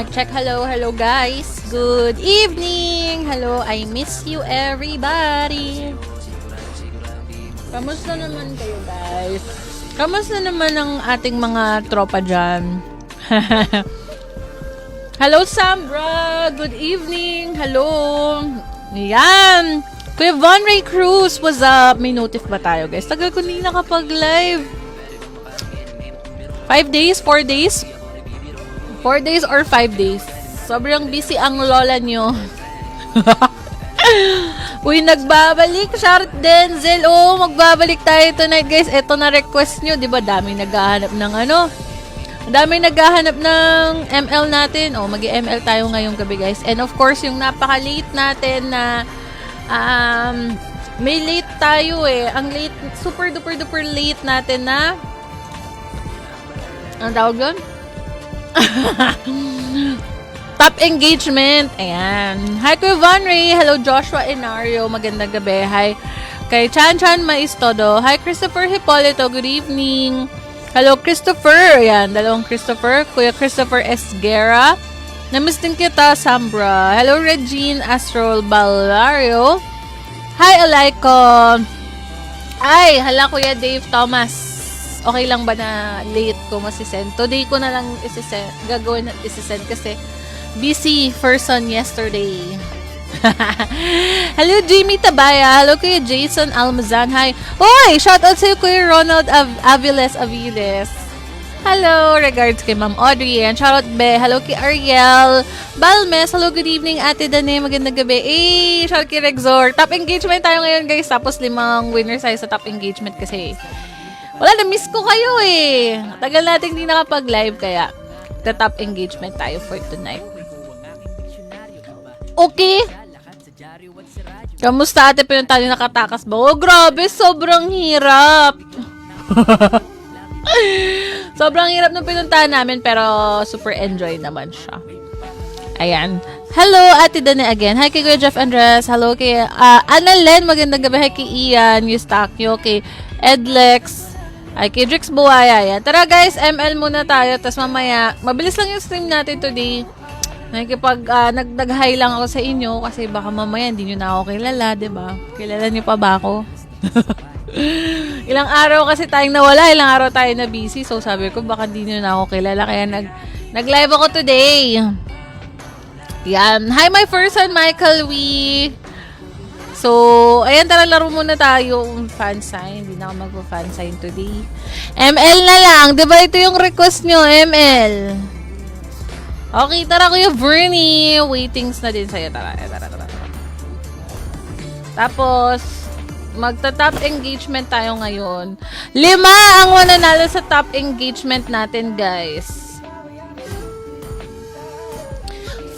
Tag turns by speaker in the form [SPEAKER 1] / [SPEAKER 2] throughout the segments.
[SPEAKER 1] Mic check. Hello, hello guys. Good evening. Hello, I miss you everybody. Kamusta naman kayo guys? Kamusta naman ang ating mga tropa dyan? Hello Sambra. Good evening. Hello. Yan. Kuya Von Ray Cruz, what's up? May notif ba tayo guys? Tagal ko hindi nakapag-live. 5 days? 4 days? 4 days or 5 days? Sobrang busy ang lola nyo. Uy, nagbabalik. Charlotte Denzel. Oh, magbabalik tayo tonight, guys. Ito na request nyo. Diba, daming naghahanap ng ano? Daming naghahanap ng ML natin. Oh, mag-ML tayo ngayong gabi, guys. And of course, yung napaka-late natin na may late tayo eh. Ang late, super duper duper late natin na ang tawag doon? Top engagement. Ayan. Hi, Kuya Von Ray. Hello, Joshua Enario. Magandang gabi. Hi, kay Chan Chan Maistodo. Hi, Christopher Hipolito. Good evening. Hello, Christopher. Ayan, dalawang Christopher. Kuya Christopher Esguera. Namiss din kita, Sambra. Hello, Regine Astrol Balario. Hi, Alaiko. Ay, hala, Kuya Dave Thomas. Okay lang ba na late ko masisend? Today ko na lang gagawin at isisend kasi busy person yesterday. Hello, Jimmy Tabaya. Hello, Kuya Jason Almazan. Hi. Oy, shoutout sa'yo, Kuya Ronald Aviles. Hello, regards kay Ma'am Audrey. And shoutout be. Hello, kay Ariel Balmes. Hello, good evening, Ate Dane. Magandang gabi. Shoutout kay Rexor. Top engagement tayo ngayon, guys. Tapos 5 winners tayo sa top engagement kasi wala, na-miss ko kayo eh. Tagal natin hindi nakapag-live kaya top engagement tayo for tonight. Okay. Kamusta ate? Pinunta niyo nakatakas ba? Oh, grabe. Sobrang hirap. Sobrang hirap nung pinuntahan namin pero super enjoy naman siya. Ayan. Hello, Ate Dane again. Hi kay Kuya Jeff Andres. Hello kay Annalen. Magandang gabi. Hi kay Ian Eustachio. Kay Edlex. Ay, kay Drix Buwaya. Yan. Tara guys, ML muna tayo. Tapos mamaya, mabilis lang yung stream natin today. Nakikipag nag-hi lang ako sa inyo kasi baka mamaya hindi nyo na ako kilala, diba? Kilala nyo pa ba ako? Ilang araw kasi tayong nawala, ilang araw tayo na busy. So sabi ko baka hindi nyo na ako kilala. Kaya nag-live ako today. Yan. Hi my first son, Michael Wee. So, ayan, tara laro muna tayo fan sign. Hindi na ako mag-fan sign today. ML na lang. Diba ito yung request nyo, ML? Okay, tara Kuya Bernie. Waitings na din sa'yo. Tara. Tapos, magta-top engagement tayo ngayon. 5 ang mananalo sa top engagement natin, guys.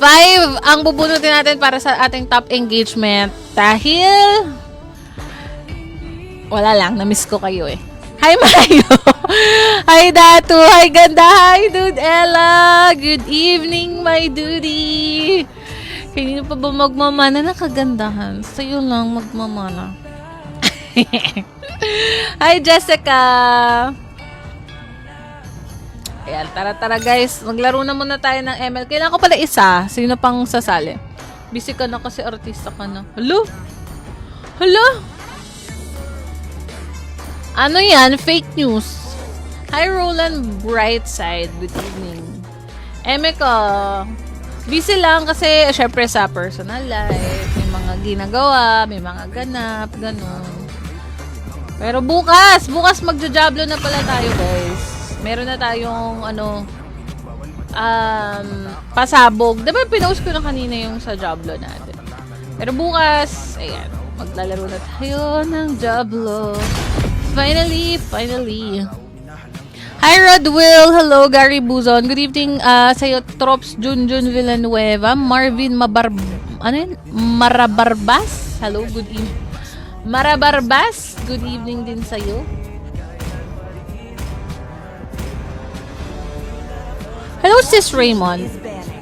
[SPEAKER 1] 5 ang bubunutin natin para sa ating top engagement. Dahil wala lang, na-miss ko kayo eh. Hi Mayo! Hi Datu! Hi Ganda! Hi Dude Ella! Good evening, my duty! Kanino pa ba magmamana na kagandahan? Sa'yo lang magmamana. Hi Jessica! Ayan, tara guys. Maglaro na muna tayo ng ML. Kailangan ko pala isa. Sino pang sasali? Busy ka na kasi artista ka na. Hello? Ano yan? Fake news. Hi Roland Brightside. Good evening. Eme ko. Busy lang kasi syempre sa personal life. May mga ginagawa. May mga ganap. Ganun. Pero bukas magja-jablo na pala tayo guys. Meron na tayong pasabog. Diba pinost ko na kanina yung sa Jablo natin. Pero bukas, ayan, maglalaro na tayo ng Jablo. Finally. Hi Rodwill. Hello Gary Buzon. Good evening sa'yo Trops Junjun Villanueva. Marvin Marabarbas. Hello, good evening. Marabarbas. Good evening din sa'yo. Hello, Sis Raymond.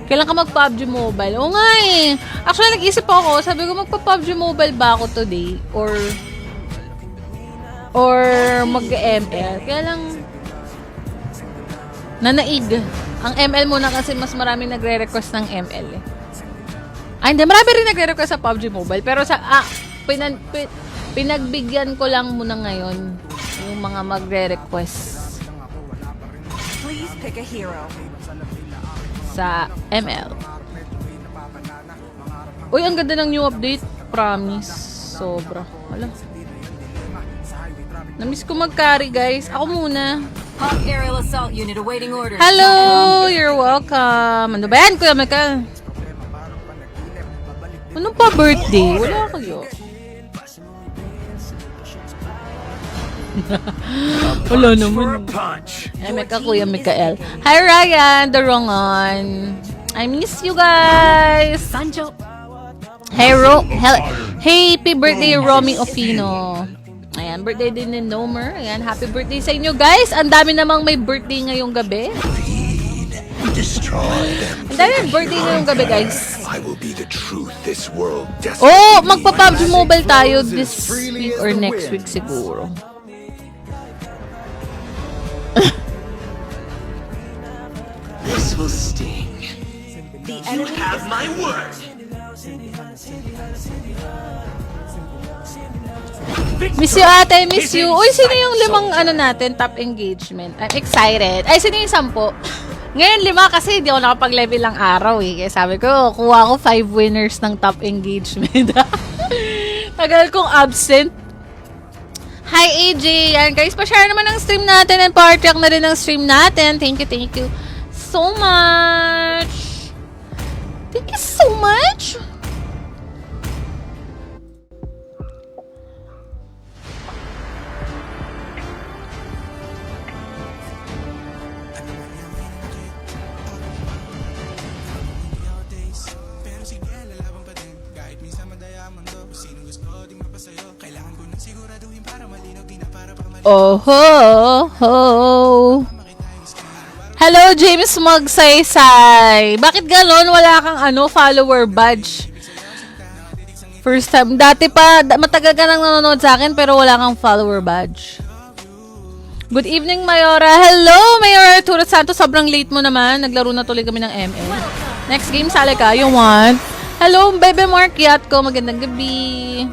[SPEAKER 1] Kailan ka mag-PUBG Mobile? Oo nga eh. Actually, nag-isip ako. Sabi ko, magpa-PUBG Mobile ba ako today? Or mag-ML? Kaya lang, nanaig. Ang ML muna kasi mas maraming nagre-request ng ML eh. Ay, hindi. Marami rin nagre-request sa PUBG Mobile. Pero pinagbigyan ko lang muna ngayon yung mga magre-request
[SPEAKER 2] Please pick a hero.
[SPEAKER 1] sa ML. Uy, ang ganda ng new update. Promise. Sobra. Wala. Namiss ko mag-carry, guys. Ako muna.
[SPEAKER 2] Hawk Aerial Assault Unit awaiting orders.
[SPEAKER 1] Hello! You're welcome. Ano ba yan, Kuya Michael? Anong pa birthday? Wala kayo. Wala naman. Ay, Mika, Kuya Mikael. Hi, Ryan. The wrong on. I miss you guys.
[SPEAKER 2] Sanjo.
[SPEAKER 1] Hey, happy birthday, Romy Ofino. Ayan, birthday din ni Nomer. Ayan, happy birthday sa inyo, guys. Ang dami namang may birthday ngayong gabi. Ang dami may birthday ngayong gabi, guys. Oh, magpa-PUBG Mobile tayo this week or next week siguro.
[SPEAKER 3] This will sting. You have my word.
[SPEAKER 1] Miss you, ate. Miss you. Uy, sino yung limang natin, top engagement? I'm excited. Ay, sino yung 10? Ngayon 5 kasi hindi ako nakapag-level lang araw eh. Kaya sabi ko, kuha ko 5 winners ng top engagement. Tagal kong absent. Hi, AJ. Yan, guys, pa-share naman ng stream natin and pa-track na rin ng stream natin. Thank you so much. Thank you so much. Oh ho. Hello, James Magsaysay. Bakit galon? Wala kang follower badge. First time. Dati pa, matagal ka nang nanonood sa akin pero wala kang follower badge. Good evening, Mayora. Hello, Mayora Turot Santos. Sobrang late mo naman. Naglaro na tuloy kami ng ML. Next game, sali ka. You want? Hello, Bebe Mark Yatko. Magandang gabi.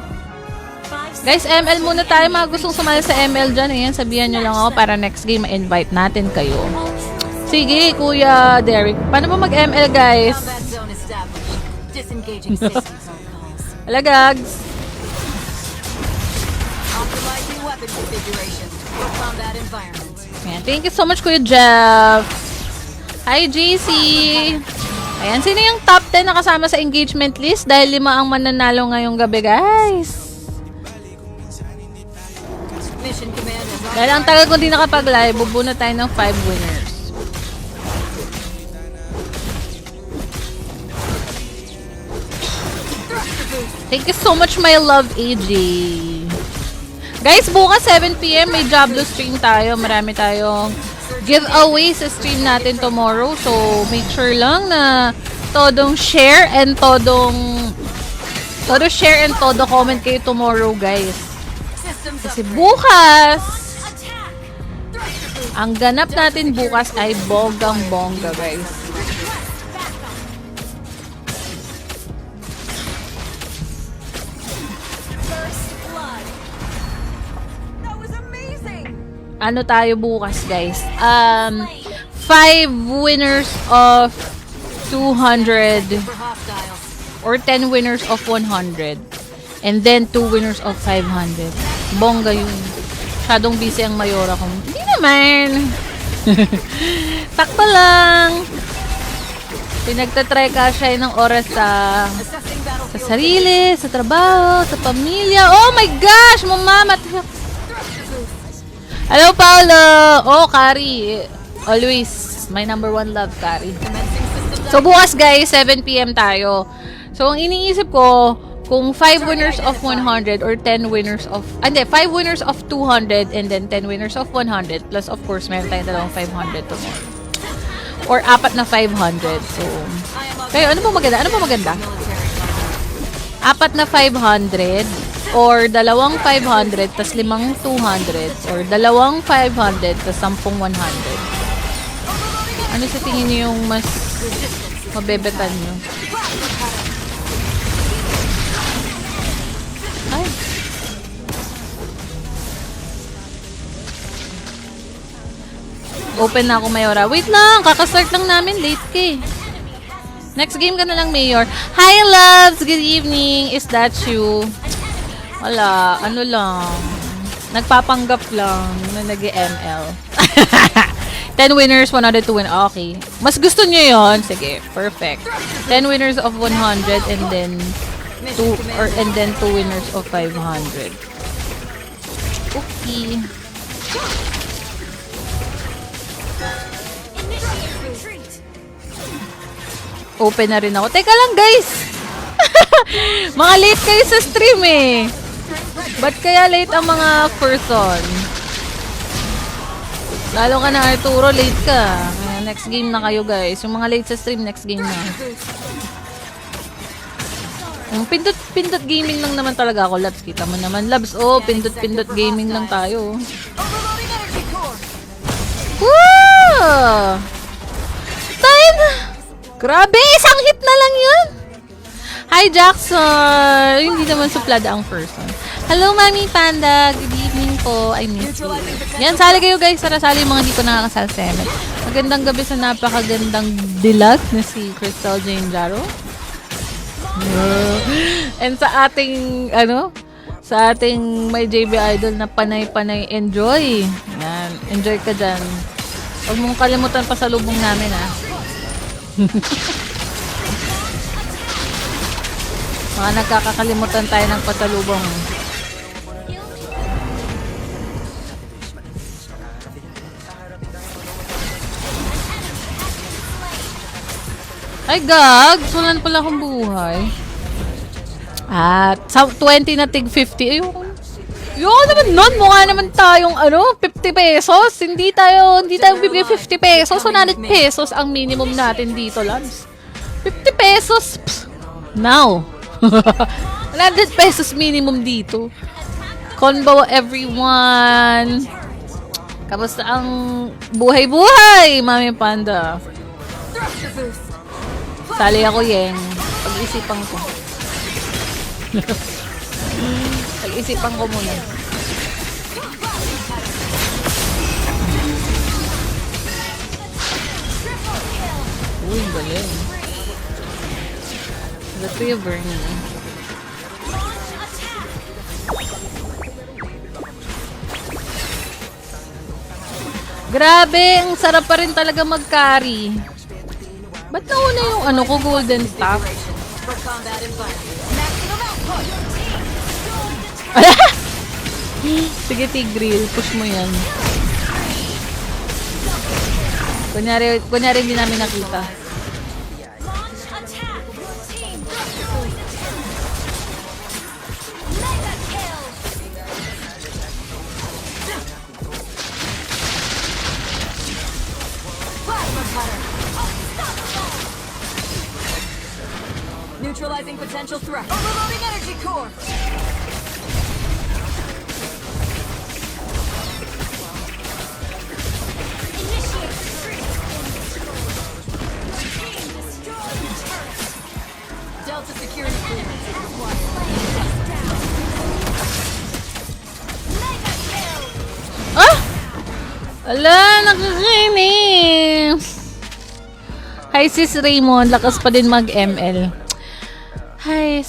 [SPEAKER 1] Guys, ML muna tayo. Mga gustong sumali sa ML dyan. Ayan, sabihan nyo lang ako para next game ma-invite natin kayo. Sige, Kuya Derek. Paano ba mag-ML, guys? Wala, gags. Ayan, thank you so much, Kuya Jeff. Hi, JC. Ayan, sino yung top 10 na kasama sa engagement list? Dahil 5 ang mananalo ngayong gabi, guys. Dahil ang tagal ko din nakapag-live, bubuna tayo ng 5 winners. Thank you so much, my love, AJ. Guys, bukas 7 PM may Diablo stream tayo. Marami tayong giveaway sa stream natin tomorrow. So, make sure lang na todo share and todo comment kayo tomorrow, guys. Kasi bukas, ang ganap natin bukas ay bonggang-bongga, guys. Ano tayo bukas, guys? 5 winners of 200 or 10 winners of 100 and then 2 winners of 500. Bongga yun. Masyadong busy ang Mayora ko. Hindi naman. Takpa lang. Pinagtatry ka siya ng oras sa sarili, sa trabaho, sa pamilya. Oh my gosh! Mamamat. Hello, Paolo! Oh, Kari. Always. My number 1 love, Kari. So, bukas, guys, 7 PM tayo. So, ang iniisip ko, kung 5 winners of 100 or 10 winners of... 5 winners of 200 and then 10 winners of 100. Plus, of course, meron tayong dalawang 500 tomorrow. Or 4 na 500. So, kayo, ano ba maganda? 4 na 500 or 2 500 tas 5 200 or 2 500 tas 10 100. Ano sa tingin niyo yung mas mabebetan niyo? Ay. Open na ako, Mayora. Wait lang, kakastart lang namin. Late ka eh. Next game ka na lang, Mayor. Hi, loves! Good evening. Is that you? Wala, ano lang. Nagpapanggap lang na nag-ML. 10 winners, 100 to win. Okay. Mas gusto nyo yon? Sige, perfect. 10 winners of 100 and then 2 winners of 500. Okay. Open na rin ako. Teka lang, guys! Mga late kayo sa stream eh. Ba't kaya late ang mga person? Lalo ka na, Arturo, late ka. Next game na kayo, guys. Yung mga late sa stream, next game na. Yung pindot gaming lang naman talaga ako, Labs. Kita mo naman, Labs. Oh, pindot gaming lang tayo. Woo! 10! Grabe, isang hit na lang yun. Hi, Jackson. Hindi naman suplada ang person. Hello, Mami Panda. Good evening po. I miss you. Yan, sali kayo, guys. Sali yung mga hindi ko nakakasalsemet. Magandang gabi sa napakagandang dilag na si Crystal Jane Jaro. And sa ating, sa ating may JB Idol na panay-panay enjoy. Yan, enjoy ka dyan. Huwag mong kalimutan pa sa lubong namin, ha. Mga nagkakakalimutan tayo ng pasalubong. Ay, gag! Sulan pala akong buhay. At, 20 na tig 50. Ayoko naman nun. Mukha naman tayong, 50 pesos. Hindi tayo bibigay 50 pesos. 100 pesos ang minimum natin dito, Labs. 50 pesos. Psst. Now. 100 pesos minimum dito. Convo everyone. Kamusta ang buhay-buhay, Mami Panda? Sali ako, Yeng. Pag-isipan ko. Pag-isipan ko muna. Uy, galing. The tree of burning. Grabe, ang sarap pa rin talaga mag-carry. Ba't nauna yung ko, golden staff? Sige, Tigril. Push mo yan. Kunyari hindi namin nakita.
[SPEAKER 2] Neutralizing potential threat. Overloading energy core. Initiate retreat. Delta security clearance is required. Mega kill.
[SPEAKER 1] Ah! Ala, nakakainis. Hi, Sis Raymond. Lakas pa din mag-ML. Hi.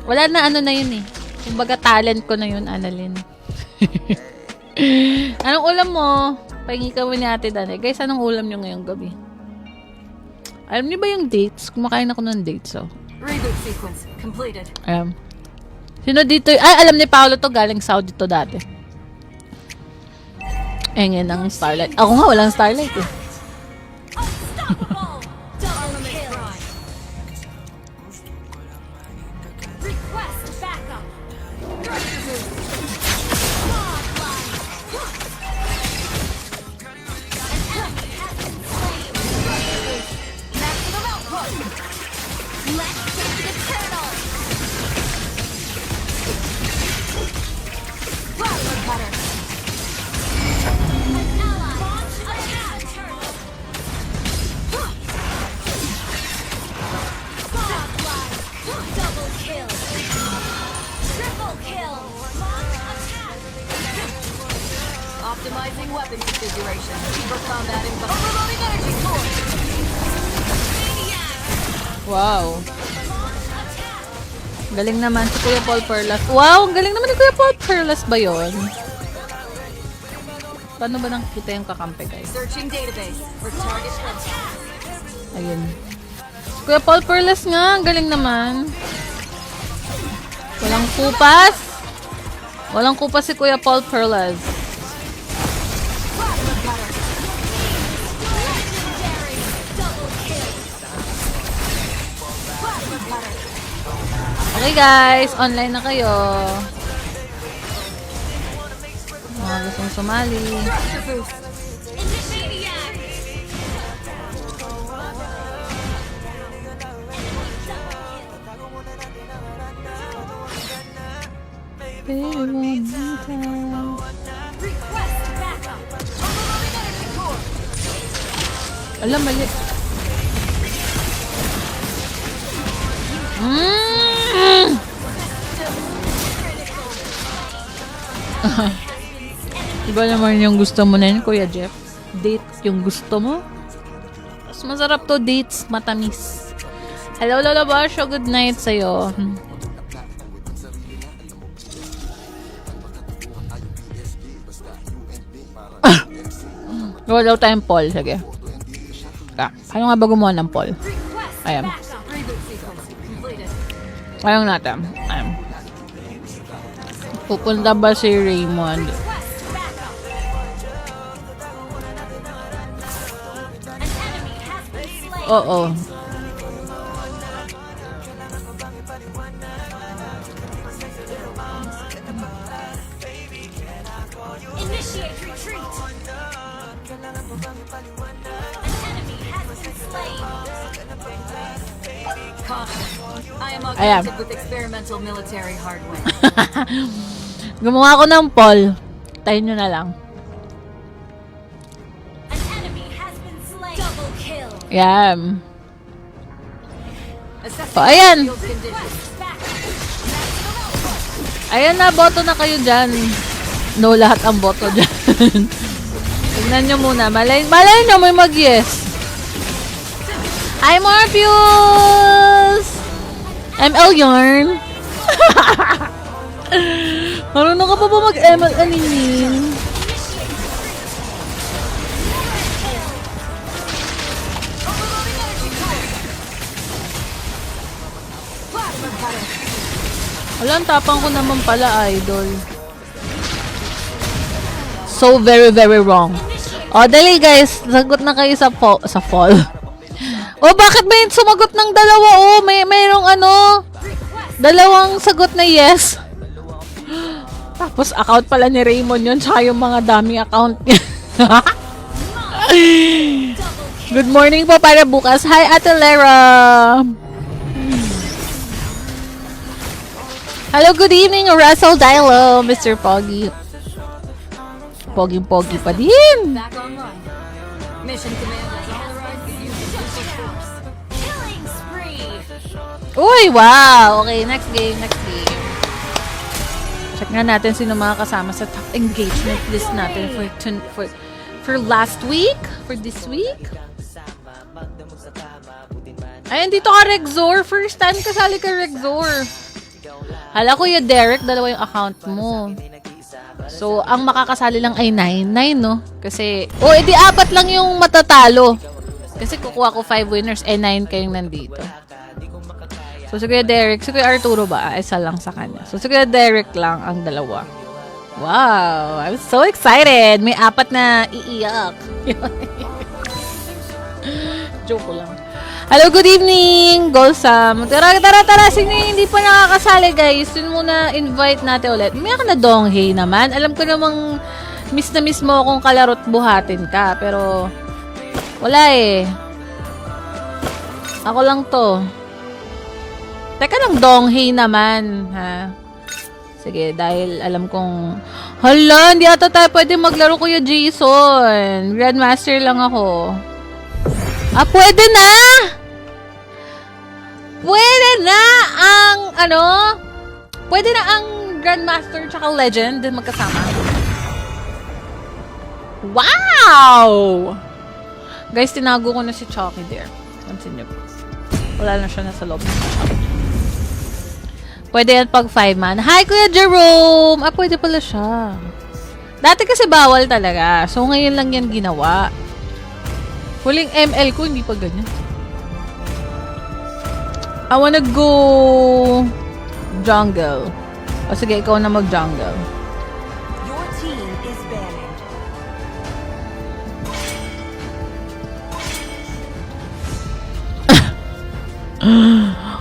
[SPEAKER 1] Wala na na yun eh. Kumbaga talent ko na yun, Annalyn. Anong ulam mo? Pahingi kami ni Ate Dane. Guys, anong ulam nyo ngayong gabi? Alam niyo ba yung dates? Kumakain ako ng dates, oh.
[SPEAKER 2] Reboot sequence completed.
[SPEAKER 1] Sino dito? Ay, alam ni Paolo to. Galing Saudi to dati. Ngayon ng Starlight. Ako nga, walang Starlight eh.
[SPEAKER 2] Unstoppable. Double kill. Request backup. Maximum output. Let's take the turtle. Flower cutter. An ally. Launch attack. Analyzing weapon configuration. Deeper combat in overloading energy core.
[SPEAKER 1] Wow. Galing naman si Kuya Paul Perlas. Wow, ang galing naman ni Kuya Paul Perlas ba yun? Paano ba nakikita yung kakampi, guys?
[SPEAKER 2] Searching database for target contact.
[SPEAKER 1] Ayun. Si Kuya Paul Perlas nga, ang galing naman. Walang kupas. Walang kupas si Kuya Paul Perlas. Okay guys, online na kayo. Mga gustong sumali.
[SPEAKER 2] Structure boost. Request backup. Overloading energy core.
[SPEAKER 1] Alam, mali. Iba naman yung gusto mo na yun, Kuya Jeff. Date yung gusto mo. Mas masarap to, dates, matamis. Hello, Lola Basho. Good night sa'yo. Gawa daw tayong poll. Sige. Paano nga ba gumawa ng poll?
[SPEAKER 2] Request
[SPEAKER 1] Ayan.
[SPEAKER 2] backup. Reboot sequence completed.
[SPEAKER 1] Kayang natin. Ayan. Pupunta ba si Raymond?
[SPEAKER 2] Request backup. An enemy has been slain.
[SPEAKER 1] Oo.
[SPEAKER 2] Initiate retreat. An enemy has been slain. Caution. I am
[SPEAKER 1] Ayan.
[SPEAKER 2] augmented with experimental military hardware.
[SPEAKER 1] Gumawa ako ng poll. Tayo nyo na lang.
[SPEAKER 2] An enemy has been slain. Double kill.
[SPEAKER 1] Yan.
[SPEAKER 2] Assessing
[SPEAKER 1] Oh, ayan.
[SPEAKER 2] field conditions.
[SPEAKER 1] Ayan na, boto na kayo dyan. No, lahat ang boto dyan. Tignan nyo muna. Malay nyo, may mag-yes. Hi, Morpheus! ML Yarn. Marunong ka pa ba mag-ML aninin? Wala, ang tapang ko naman pala, idol. So very, very wrong. O, dali guys. Sagot na kayo sa fall. O, bakit ba yung sumagot ng dalawa? O, mayroong dalawang sagot na yes. Tapos, account pala ni Raymond yun. Tsaka yung mga daming account niya. Good morning po para bukas. Hi, Ate Lera. Hello, good evening, Russell Dilo, Mr. Poggy. Pogi-pogi pa din.
[SPEAKER 2] Back online. Mission command has authorized the use of lethal force. Killing spree.
[SPEAKER 1] Uy, wow. Okay, next game. Check nga natin sino mga kasama sa top engagement list natin for last week, for this week. Ayan, dito ka, Rexor. First time kasali ka, Rexor. Hala, Kuya Derek, dalawa yung account mo. So, ang makakasali lang ay 9 no? Kasi, edi 4 lang yung matatalo. Kasi kukuha ko 5 winners, 9 kayong nandito. So, si Kuya Derek, si Kuya Arturo ba? Isa lang sa kanya. So, si Kuya Derek lang ang dalawa. Wow! I'm so excited! May 4 na iiyak. Joke ko lang. Hello, good evening! Golsam. Tara! Sino yung hindi pa nakakasali, guys? Yun muna, invite natin ulit. May ka na Donghei naman. Alam ko namang miss na miss mo kung kalarot buhatin ka. Pero, wala eh. Ako lang to. Teka lang, Donghei naman, ha? Sige, dahil alam kong... Hala, hindi ata tayo pwede maglaro, Kuya Jason. Grandmaster lang ako. Pwede na! Pwede na ang Grandmaster tsaka Legend magkasama. Wow! Guys, tinago ko na si Chucky there. Pansin niyo po. Wala na siya nasa loob. Pwede yan pag 5-man. Hi, Kuya Jerome! Ah, pwede pala siya. Dati kasi bawal talaga. So, ngayon lang yan ginawa. Huling ML ko, hindi pa ganyan. I wanna go jungle. O sige, ikaw na mag-jungle.
[SPEAKER 2] Your team is banning.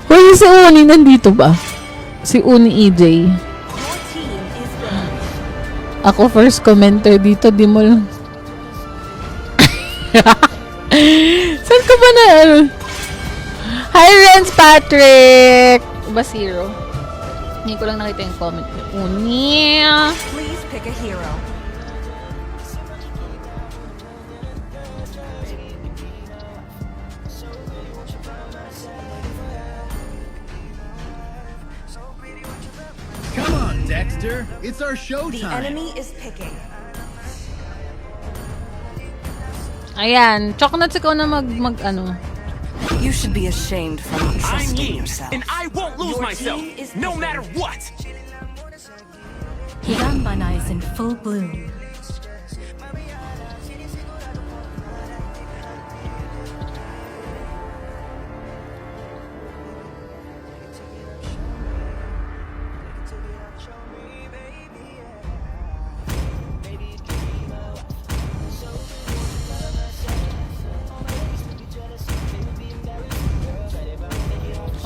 [SPEAKER 1] Uy, si Uni nandito ba? Si Uni EJ.
[SPEAKER 2] Your team is banning.
[SPEAKER 1] Ako first commenter dito, di mo lang. Saan ka ba na ano? Hi, Renz Patrick! Ba zero? Hindi ko lang nakita yung comment ko. Uni!
[SPEAKER 2] Please pick a hero.
[SPEAKER 4] Come on, Dexter. It's our
[SPEAKER 2] The
[SPEAKER 4] showtime.
[SPEAKER 2] enemy is picking.
[SPEAKER 1] Ayan, Chocnuts, ikaw na mag ano.
[SPEAKER 2] You should be ashamed for not
[SPEAKER 3] I'm
[SPEAKER 2] trusting
[SPEAKER 3] me,
[SPEAKER 2] yourself.
[SPEAKER 3] and I won't lose
[SPEAKER 2] Your
[SPEAKER 3] myself,
[SPEAKER 2] team is
[SPEAKER 3] no
[SPEAKER 2] picking.
[SPEAKER 3] matter what.
[SPEAKER 5] Hiranbana is in full bloom.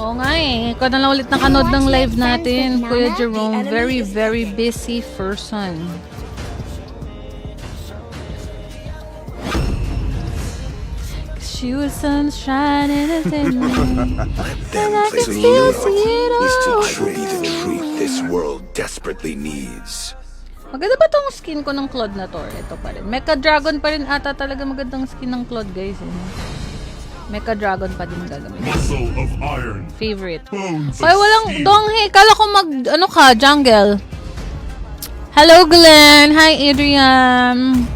[SPEAKER 1] Oo nga eh. Ikaw na lang ulit nakanood ng live natin, Kuya Jerome. Very, very busy person. She was sunshine in a thin and I can still see it all.
[SPEAKER 6] Truly the treat this world desperately needs.
[SPEAKER 1] Maganda ba tong skin ko ng Claude na to? Ito pa rin. Mecha Dragon pa rin ata talaga magandang skin ng Claude, guys. Eh. Mecha Dragon pa din gagamitin.
[SPEAKER 7] Muscle of iron.
[SPEAKER 1] Favorite.
[SPEAKER 7] Bones
[SPEAKER 1] Hoy,
[SPEAKER 7] of
[SPEAKER 1] walang
[SPEAKER 7] steel.
[SPEAKER 1] Donghe. Kala ko ano ka, jungle. Hello, Glenn. Hi, Adrian.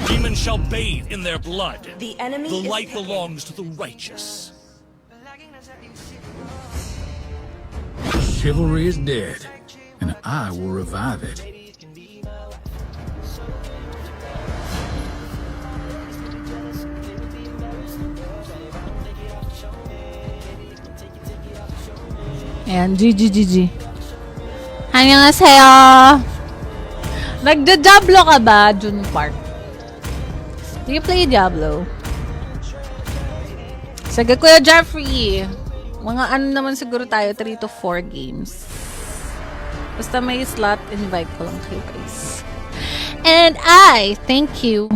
[SPEAKER 8] Demons shall bathe in their blood.
[SPEAKER 2] The enemy
[SPEAKER 8] The
[SPEAKER 2] is
[SPEAKER 8] light
[SPEAKER 2] picking.
[SPEAKER 8] belongs to the righteous.
[SPEAKER 4] Chivalry is dead, and I will revive it.
[SPEAKER 1] Ayan, GG. Annyeonghaseyo. Nagda-Diablo ka ba, June Park? Do you play Diablo? Sige, Kuya Jeffrey. Mga ano naman siguro tayo, 3 to 4 games. Basta may slot, invite ko lang kayo, guys. And thank you.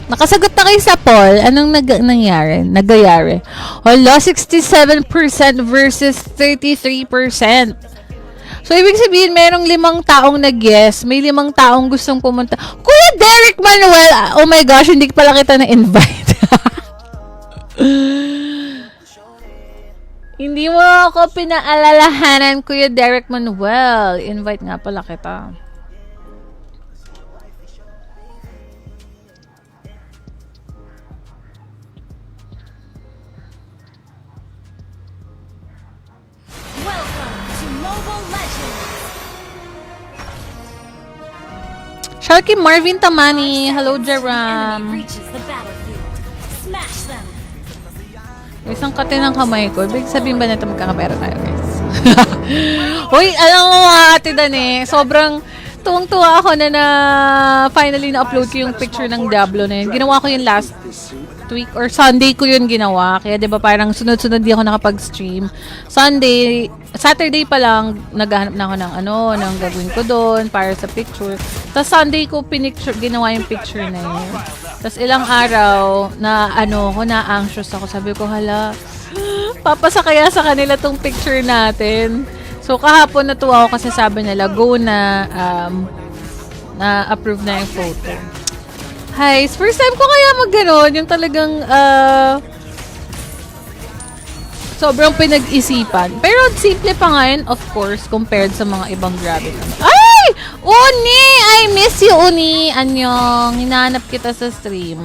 [SPEAKER 1] Nakasagot na kayo sa poll. Anong nangyari? Nagayari. Hala, 67% versus 33%. So, ibig sabihin, merong 5 taong nag-yes. May 5 taong gustong pumunta. Kuya Derek Manuel! Oh my gosh, hindi pala kita na-invite. Hindi mo ako pinaalalahanan, Kuya Derek Manuel. Invite nga pala kita.
[SPEAKER 5] Welcome to Mobile Legends!
[SPEAKER 1] Sharky Marvin Tamani. Hello,
[SPEAKER 5] Enemy
[SPEAKER 1] Jeram.
[SPEAKER 5] reaches the battlefield. Smash them!
[SPEAKER 1] Isang kate ng kamay ko. Ibig sabihin ba natin magkakapera tayo, guys? Uy, alam mo mga ate Dani, sobrang tuwang-tuwa ako na finally na-upload ko yung picture ng Diablo na yun. Ginawa ko yung last week or Sunday ko yun ginawa. Kaya 'di ba parang sunod-sunod di ako nakapag-stream. Saturday pa lang naghahanap na ako ng gagawin ko doon para sa picture. Tapos Sunday ko ginawa yung picture na yun. Tapos ilang araw na na-anxious ako. Sabi ko, hala, papasa kaya sa kanila tong picture natin. So kahapon natuwa ako kasi sabi nila, go na na-approve na yung photo. Hi, first time ko kaya mag-ganon, yung talagang Sobrang pinag-isipan. Pero simple pa ngayon, of course, compared sa mga ibang Grabe naman. Ay! Uni! I miss you, Uni! Anyong, hinahanap kita sa stream.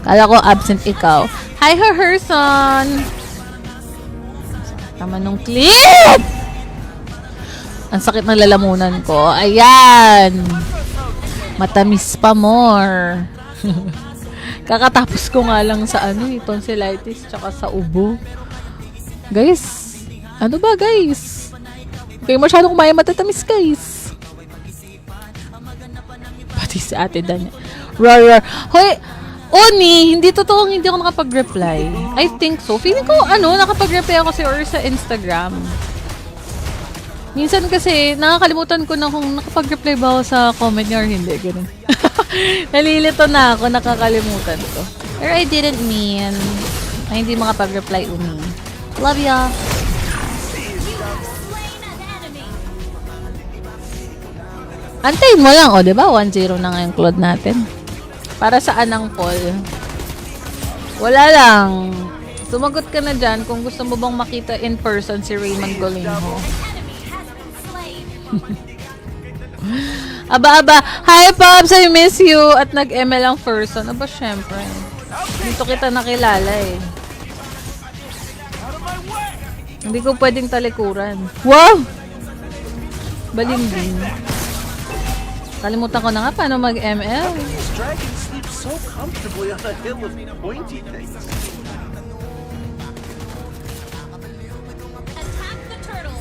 [SPEAKER 1] Kala ko absent ikaw. Hi, Herson! Tama nung clip! Ang sakit ng lalamunan ko. Ayan! Matamis pa more. Kakatapos ko nga lang sa tonsillitis tsaka sa ubo. Guys, ano ba guys? Kayo masyadong kumain matatamis guys. Pati si ate Dan. Rar. Hoy, Oni, hindi totoong hindi ako nakapag-reply. I think so. Feeling ko nakapag-reply ako sa Instagram. Minsan kasi, nakakalimutan ko na kung nakapag-reply ba ako sa comment niya or hindi. Ganun. Nalilito na ako, nakakalimutan ko. Pero I didn't mean na hindi makapag-reply, Umi. Love ya. Antayin mo lang, diba? 1-0 na nga yung Claude natin. Para sa Anang Paul. Wala lang. Sumagot ka na dyan kung gusto mo bang makita in person si Raymond Golinho. Aba. Hi, Pops! I miss you! At nag-ML ang person. Aba, syempre. Dito kita nakilala eh. Hindi ko pwedeng talikuran. Wow! Balimbing. Kalimutan ko na nga paano mag-ML.
[SPEAKER 3] These dragons sleep so comfortably on a hill of pointy things.
[SPEAKER 5] Attack the turtle.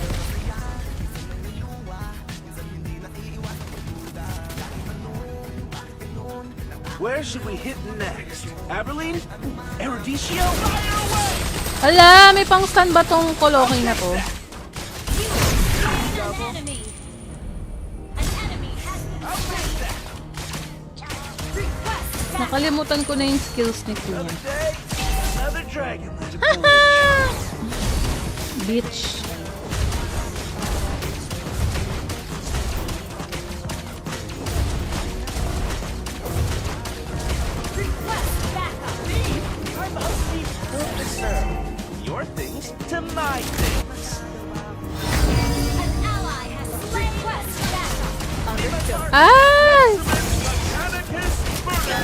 [SPEAKER 3] Where should we hit next? Aberline? Erudicio? Fire away!
[SPEAKER 1] Ala, may pang stun ba tong Coloking na to?
[SPEAKER 5] An enemy. An enemy has been slain. Request back.
[SPEAKER 1] Nakalimutan ko na yung skills ni Queen.
[SPEAKER 3] Day, another dragon.
[SPEAKER 1] Bitch.
[SPEAKER 5] Request backup.
[SPEAKER 3] I'm a steep sir. Your things to my things.
[SPEAKER 5] An ally has slain. Request backup.
[SPEAKER 1] Ay!
[SPEAKER 3] Anarchist murder.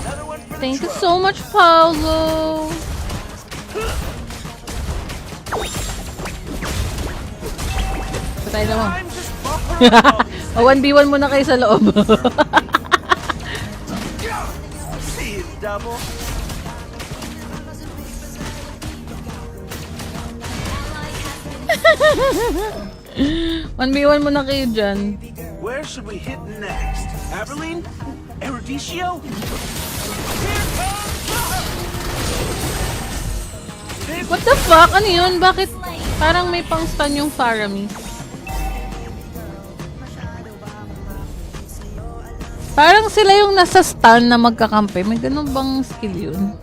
[SPEAKER 3] Another one for the
[SPEAKER 1] Thank you
[SPEAKER 3] truck.
[SPEAKER 1] so much, Paulo. Patay na mo.
[SPEAKER 3] I'm just buffer around.
[SPEAKER 1] O, 1v1 muna kayo sa loob.
[SPEAKER 3] See you, double.
[SPEAKER 1] 1v1 muna kayo dyan.
[SPEAKER 3] Where should we hit next? Aberline? Erudicio?
[SPEAKER 1] What the fuck? Ano yun? Bakit parang may pang stun yung Faramir? Parang sila yung nasa stun na magkakampi. May ganun bang skill yun?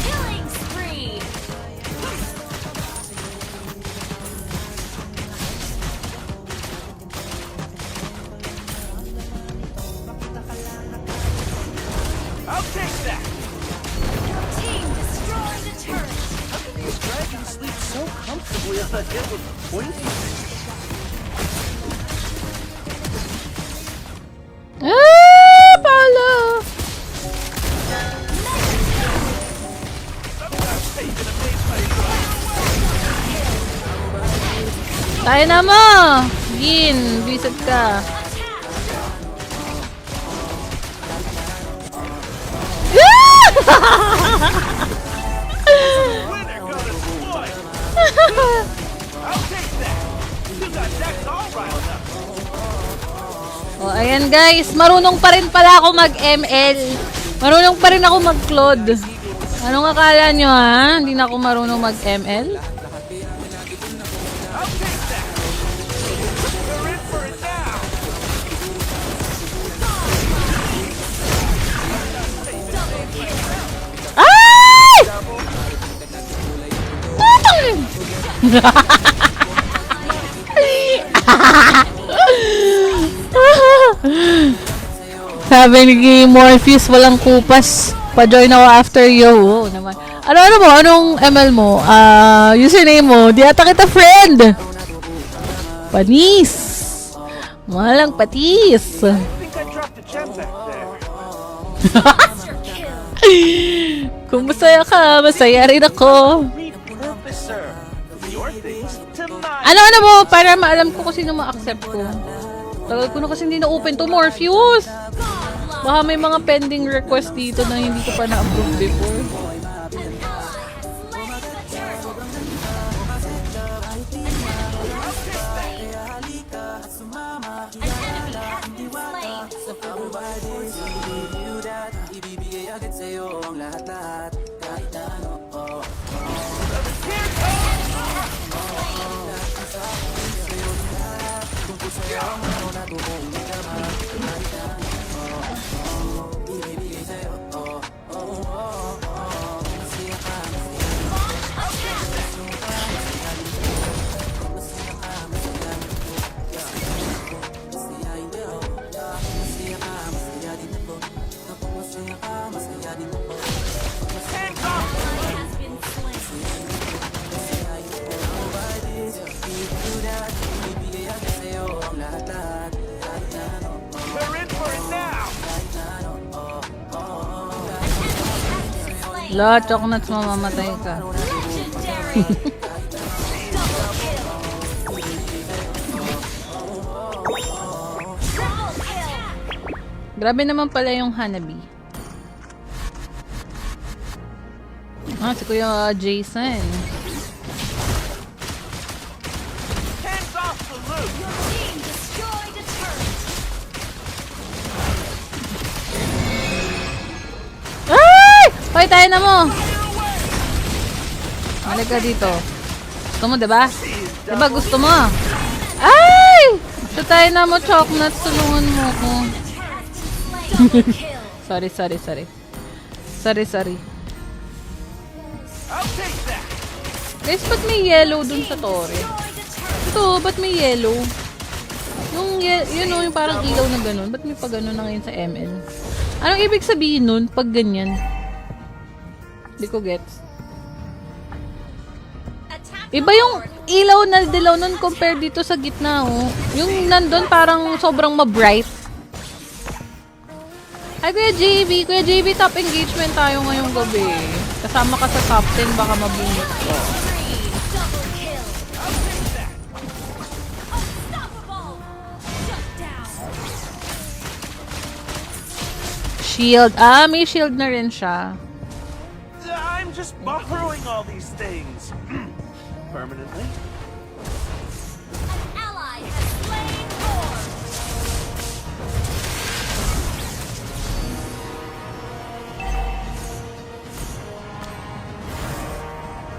[SPEAKER 5] Killing spree.
[SPEAKER 3] I'll take that.
[SPEAKER 5] Team destroy the turret.
[SPEAKER 3] How can these dragons sleep so comfortably on a hill of pointy things?
[SPEAKER 1] Ah! Paulo! Tayo na mo! Gin, visit ka.
[SPEAKER 3] Winner got a spoil. I'll take that. You got Dex all riled up.
[SPEAKER 1] Oh, ayan guys, marunong pa rin pala ako mag-ML. Marunong pa rin ako mag-Claude. Anong akala nyo ha? Hindi na ako marunong mag-ML?
[SPEAKER 3] I'll take that. We're in for it now.
[SPEAKER 1] Ay! Sabi ni Morpheus, walang kupas. Pa-join ako after you. Wow, naman. Ano mo? Anong ML mo? Username mo? Di ata kita friend. Panis. Walang patis.
[SPEAKER 3] I think I dropped a gem back there.
[SPEAKER 1] Kung masaya ka, masaya rin ako.
[SPEAKER 3] Repurposer your things to mine.
[SPEAKER 1] Ano mo? Para maalam ko kung sino ma-accept ko. Tagal ko na kasi hindi na-open to Morpheus. Baka may mga pending request dito na hindi ko pa na-approve before.
[SPEAKER 3] We're in for it now.
[SPEAKER 1] La, chocnuts, mamamatay ka.
[SPEAKER 5] Legendary. Double kill. Triple kill.
[SPEAKER 1] Grabe naman pala yung Hanabi. Si Kuya Jason.
[SPEAKER 3] Hands off the loot.
[SPEAKER 5] Your team destroyed a turret.
[SPEAKER 1] Ay! Hoy, tayo na mo! Malag ka dito. Gusto mo, diba? Diba gusto mo? Ay! Gusto tayo na mo, chocnuts. Tulungan mo ko.
[SPEAKER 5] Double kill.
[SPEAKER 1] Sorry.
[SPEAKER 3] I'll take that.
[SPEAKER 1] Guys, ba't may yellow dun sa tore?
[SPEAKER 5] Destroyed a turret.
[SPEAKER 1] Ito, ba't may yellow? Yun o, yung parang ilaw na ganun. Ba't may pa ganun na ngayon sa ML? Anong ibig sabihin nun pag ganyan? Hindi ko gets.
[SPEAKER 5] Attack
[SPEAKER 1] Iba yung ilaw na dilaw nun compare dito sa gitna, oh. Yung nandun parang sobrang ma-bright. Ay, Kuya JB, top engagement tayo ngayong gabi. Kasama ka sa top 10, baka mabunot ko.
[SPEAKER 5] double kill. Unstoppable. Shut down.
[SPEAKER 1] Shield. May shield na rin siya.
[SPEAKER 3] I'm just borrowing all these things. Permanently.
[SPEAKER 5] An ally has slain Thor.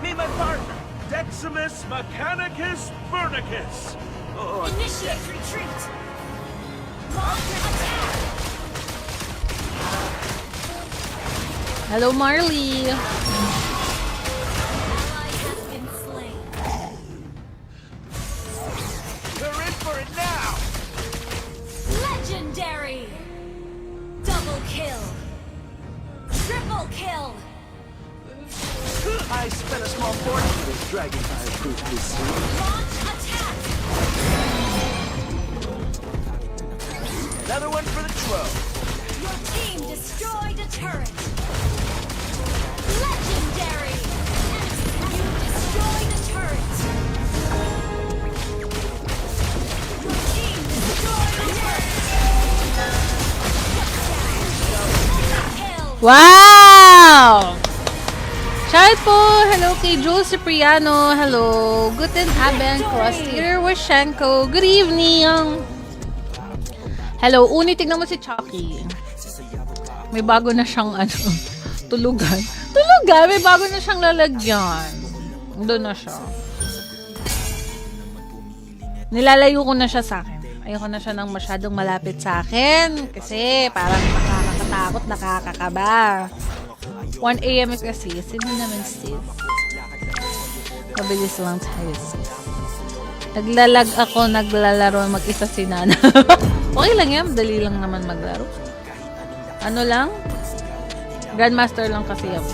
[SPEAKER 3] Be my partner. Deximus Mechanicus Vernicus. Oh,
[SPEAKER 5] Initiate retreat. Launch attack.
[SPEAKER 1] Hello, Marley.
[SPEAKER 5] Ally has been slain.
[SPEAKER 3] we're in for it now.
[SPEAKER 5] Legendary. Double kill. Triple kill.
[SPEAKER 3] I spent a small fortune for this dragon fireproof this suit.
[SPEAKER 5] Launch attack.
[SPEAKER 3] Another one for the trove.
[SPEAKER 5] Your team destroyed a turret. Legendary. You destroyed a turret. Your team destroyed a turret. Kill.
[SPEAKER 1] Wow! Shout po! Hello kay Jules Cipriano. Hello. Guten Abend, Crosshair Washenko. Good evening. Hello, Uni. Tignan mo si Chucky. May bago na siyang tulugan. Tulugan? May bago na siyang lalagyan. Doon na siya. Nilalayo ko na siya sa akin. Ayoko na siya nang masyadong malapit sa akin. Kasi parang nakakatakot, nakakakaba. 1 AM kasi. Sino naman sis? Mabilis lang tayo sis. Naglalag ako, naglalaro mag-isa si Nana. Okay lang yan. Dali lang naman maglaro. Ano lang? Grandmaster lang kasi ako.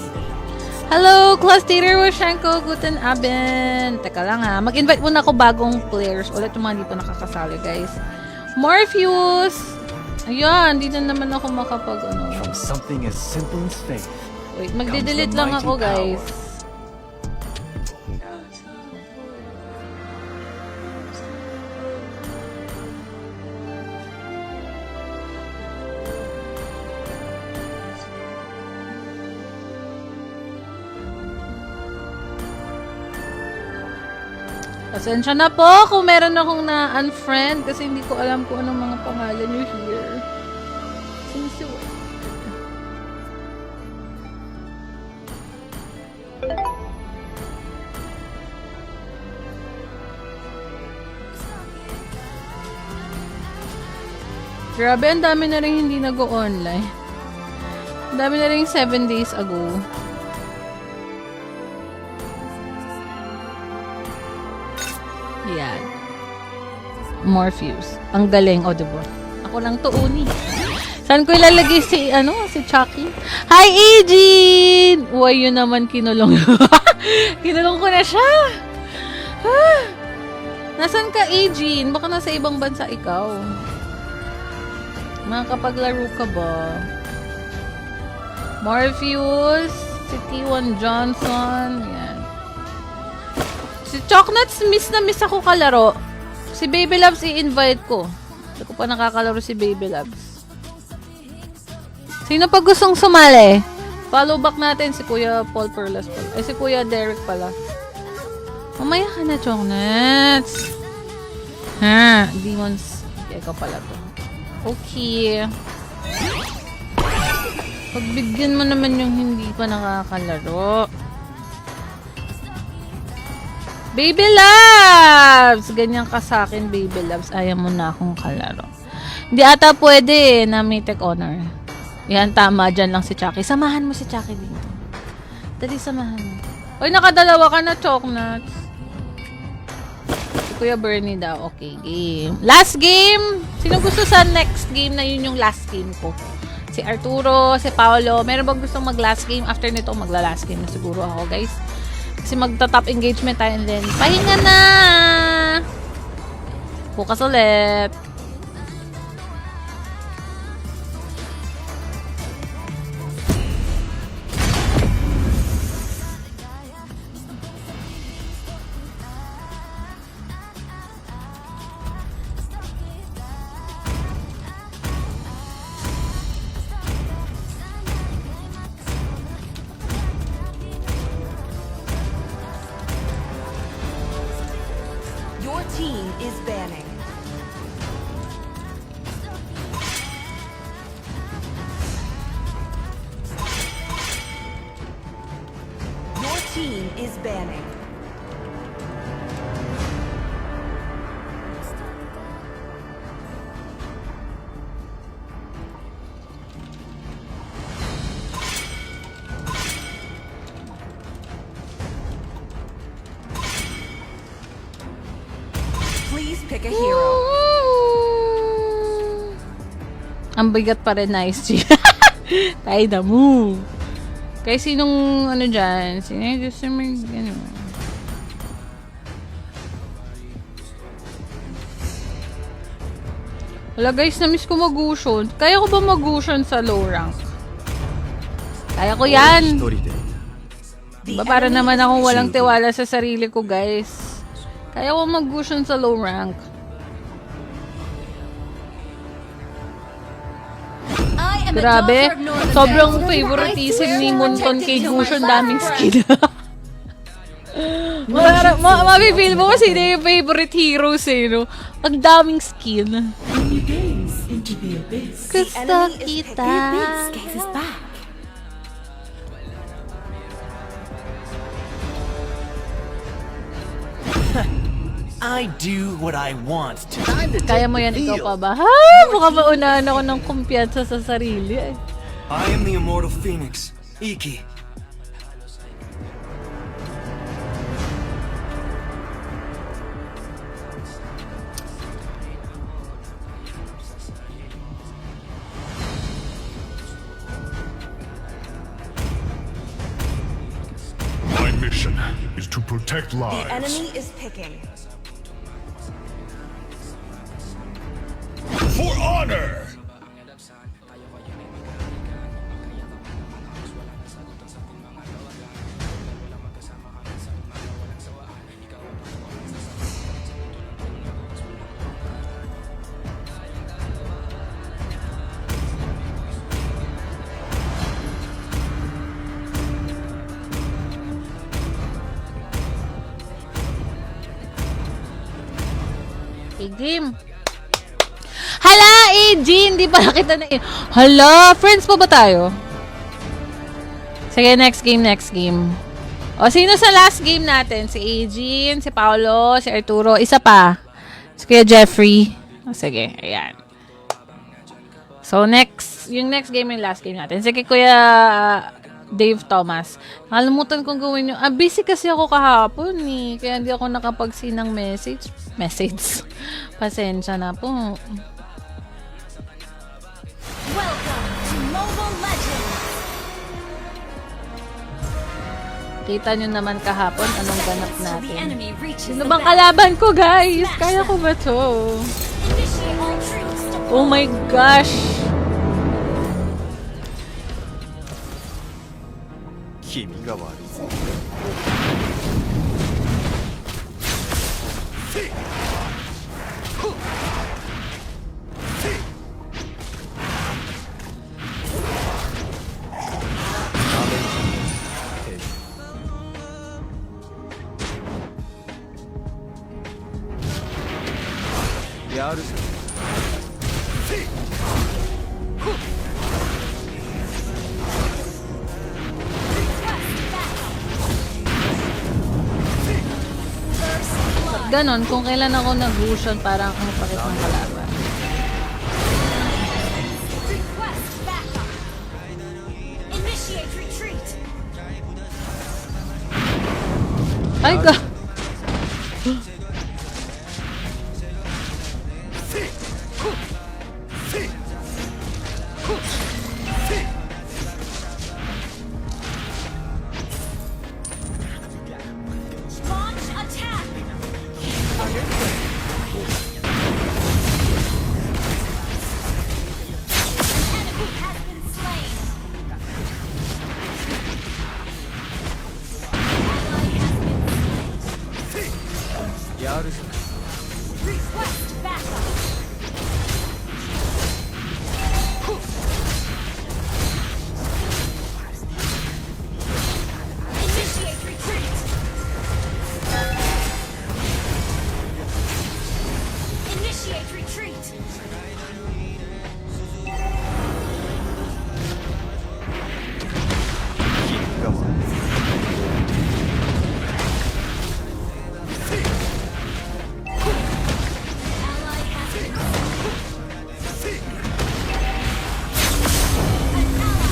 [SPEAKER 1] Hello, Klaus Dieter Washenko. Guten Abend. Teka lang ha. Mag-invite muna ako bagong players. Ulit yung mga hindi pa nakakasali, guys. Morpheus. Ayan, di na naman ako makapag ano.
[SPEAKER 3] From something as simple as faith.
[SPEAKER 1] Wait, magde-delete lang ako, guys. Pasensya na po kung meron akong na-unfriend kasi hindi ko alam kung anong mga pangalan nyo here. Sinisiwa. Grabe, ang dami na rin hindi nag-online. Ang dami na rin 7 days ago. Yan. Morpheus. Ang galing, o diba? Ako lang to uni. Saan ko ilalagay si Chucky? Hi, Eugene! Uy, yun naman kinulong. Kinulong ko na siya. Nasaan ka, Eugene? Baka nasa ibang bansa ikaw. Makakapaglaro ka ba? Morpheus, si T1 Johnson, yan. Si Chocnuts, miss na miss ako kalaro. Si Baby Loves, i-invite ko. Hindi ko pa nakakalaro si Baby Loves. Sino pa gustong sumali? Follow back natin si Kuya Paul Perlas. Ay, si Kuya Derek pala. Mamaya ka na, Chocnuts. Ha, Demons. Ikaw pala to. Okay. Pagbigyan mo naman yung hindi pa nakakalaro. Baby Loves! Ganyan ka sa akin, Baby Loves. Ayaw mo na akong kalaro. Hindi ata pwede na may tech honor. Yan, tama. Dyan lang si Chucky. Samahan mo si Chucky dito. Dali, samahan mo. Uy, nakadalawa ka na, Chocnuts. Si Kuya Bernie daw. Okay, game. Last game! Sino gusto sa next game na yun yung last game ko? Si Arturo, si Paolo. Meron bang gustong mag-last game? After nito, magla-last game na siguro ako, guys. Kasi magta-top engagement tayo and then pahinga na! Bukas ulit.
[SPEAKER 2] Your team is banning. Your team is banning. Please pick a hero.
[SPEAKER 1] Ang bigat pa rin, nice G. Tayo na move. Kaya sinong ano dyan? Sino gusto mo ano? Wala guys, na-miss ko mag-ushon. Kaya ko ba mag-ushon sa low rank? Kaya ko yan. Diba para naman akong walang tiwala sa sarili ko, guys. Kaya ko mag-gushon sa low rank. Grabe. Sobrang favoritism ni Munton kay Gushon. Daming skin. Mabibili mo kasi na yung favorite heroes eh, no? Ang daming skin. Gusto kita.
[SPEAKER 3] I do what I want to.
[SPEAKER 1] Kaya mo yan, ikaw pa ba? Ha? Mukha ba unahan ako ng kumpiyansa sa sarili eh.
[SPEAKER 3] I am the immortal phoenix, Iki.
[SPEAKER 7] mission is to protect lives.
[SPEAKER 2] The enemy is picking.
[SPEAKER 8] For honor!
[SPEAKER 1] Game. Hala, Jean, di pala kita na Hala, friends pa ba tayo? Sige, next game. O, sino sa last game natin? Si Jean, si Paolo, si Arturo, isa pa. Si Kuya Jeffrey. O, sige, ayan. So, yung next game yung last game natin. Sige, Kuya Dave Thomas. Nakalimutan kong gawin yung... busy kasi ako kahapon eh. Kaya hindi ako nakapag-send ng message. Pasensya na po.
[SPEAKER 5] Welcome to Mobile Legends!
[SPEAKER 1] Kita nyo naman kahapon anong ganap
[SPEAKER 5] So the
[SPEAKER 1] natin.
[SPEAKER 5] enemy reaches
[SPEAKER 1] Sino
[SPEAKER 5] the
[SPEAKER 1] bang
[SPEAKER 5] back.
[SPEAKER 1] kalaban ko, guys? Kaya ko ba to?
[SPEAKER 5] Initiate all troops to
[SPEAKER 1] Oh my gosh! Ganon, kung kailan ako nag-fusion, parang ang sakit ng kalaban.
[SPEAKER 5] request backup. Initiate retreat.
[SPEAKER 1] Ay, God!
[SPEAKER 5] Launch attack. Enemy has been slain. Ally has been slain. Request backup. Initiate retreat. Initiate retreat. Ally has been slain. An ally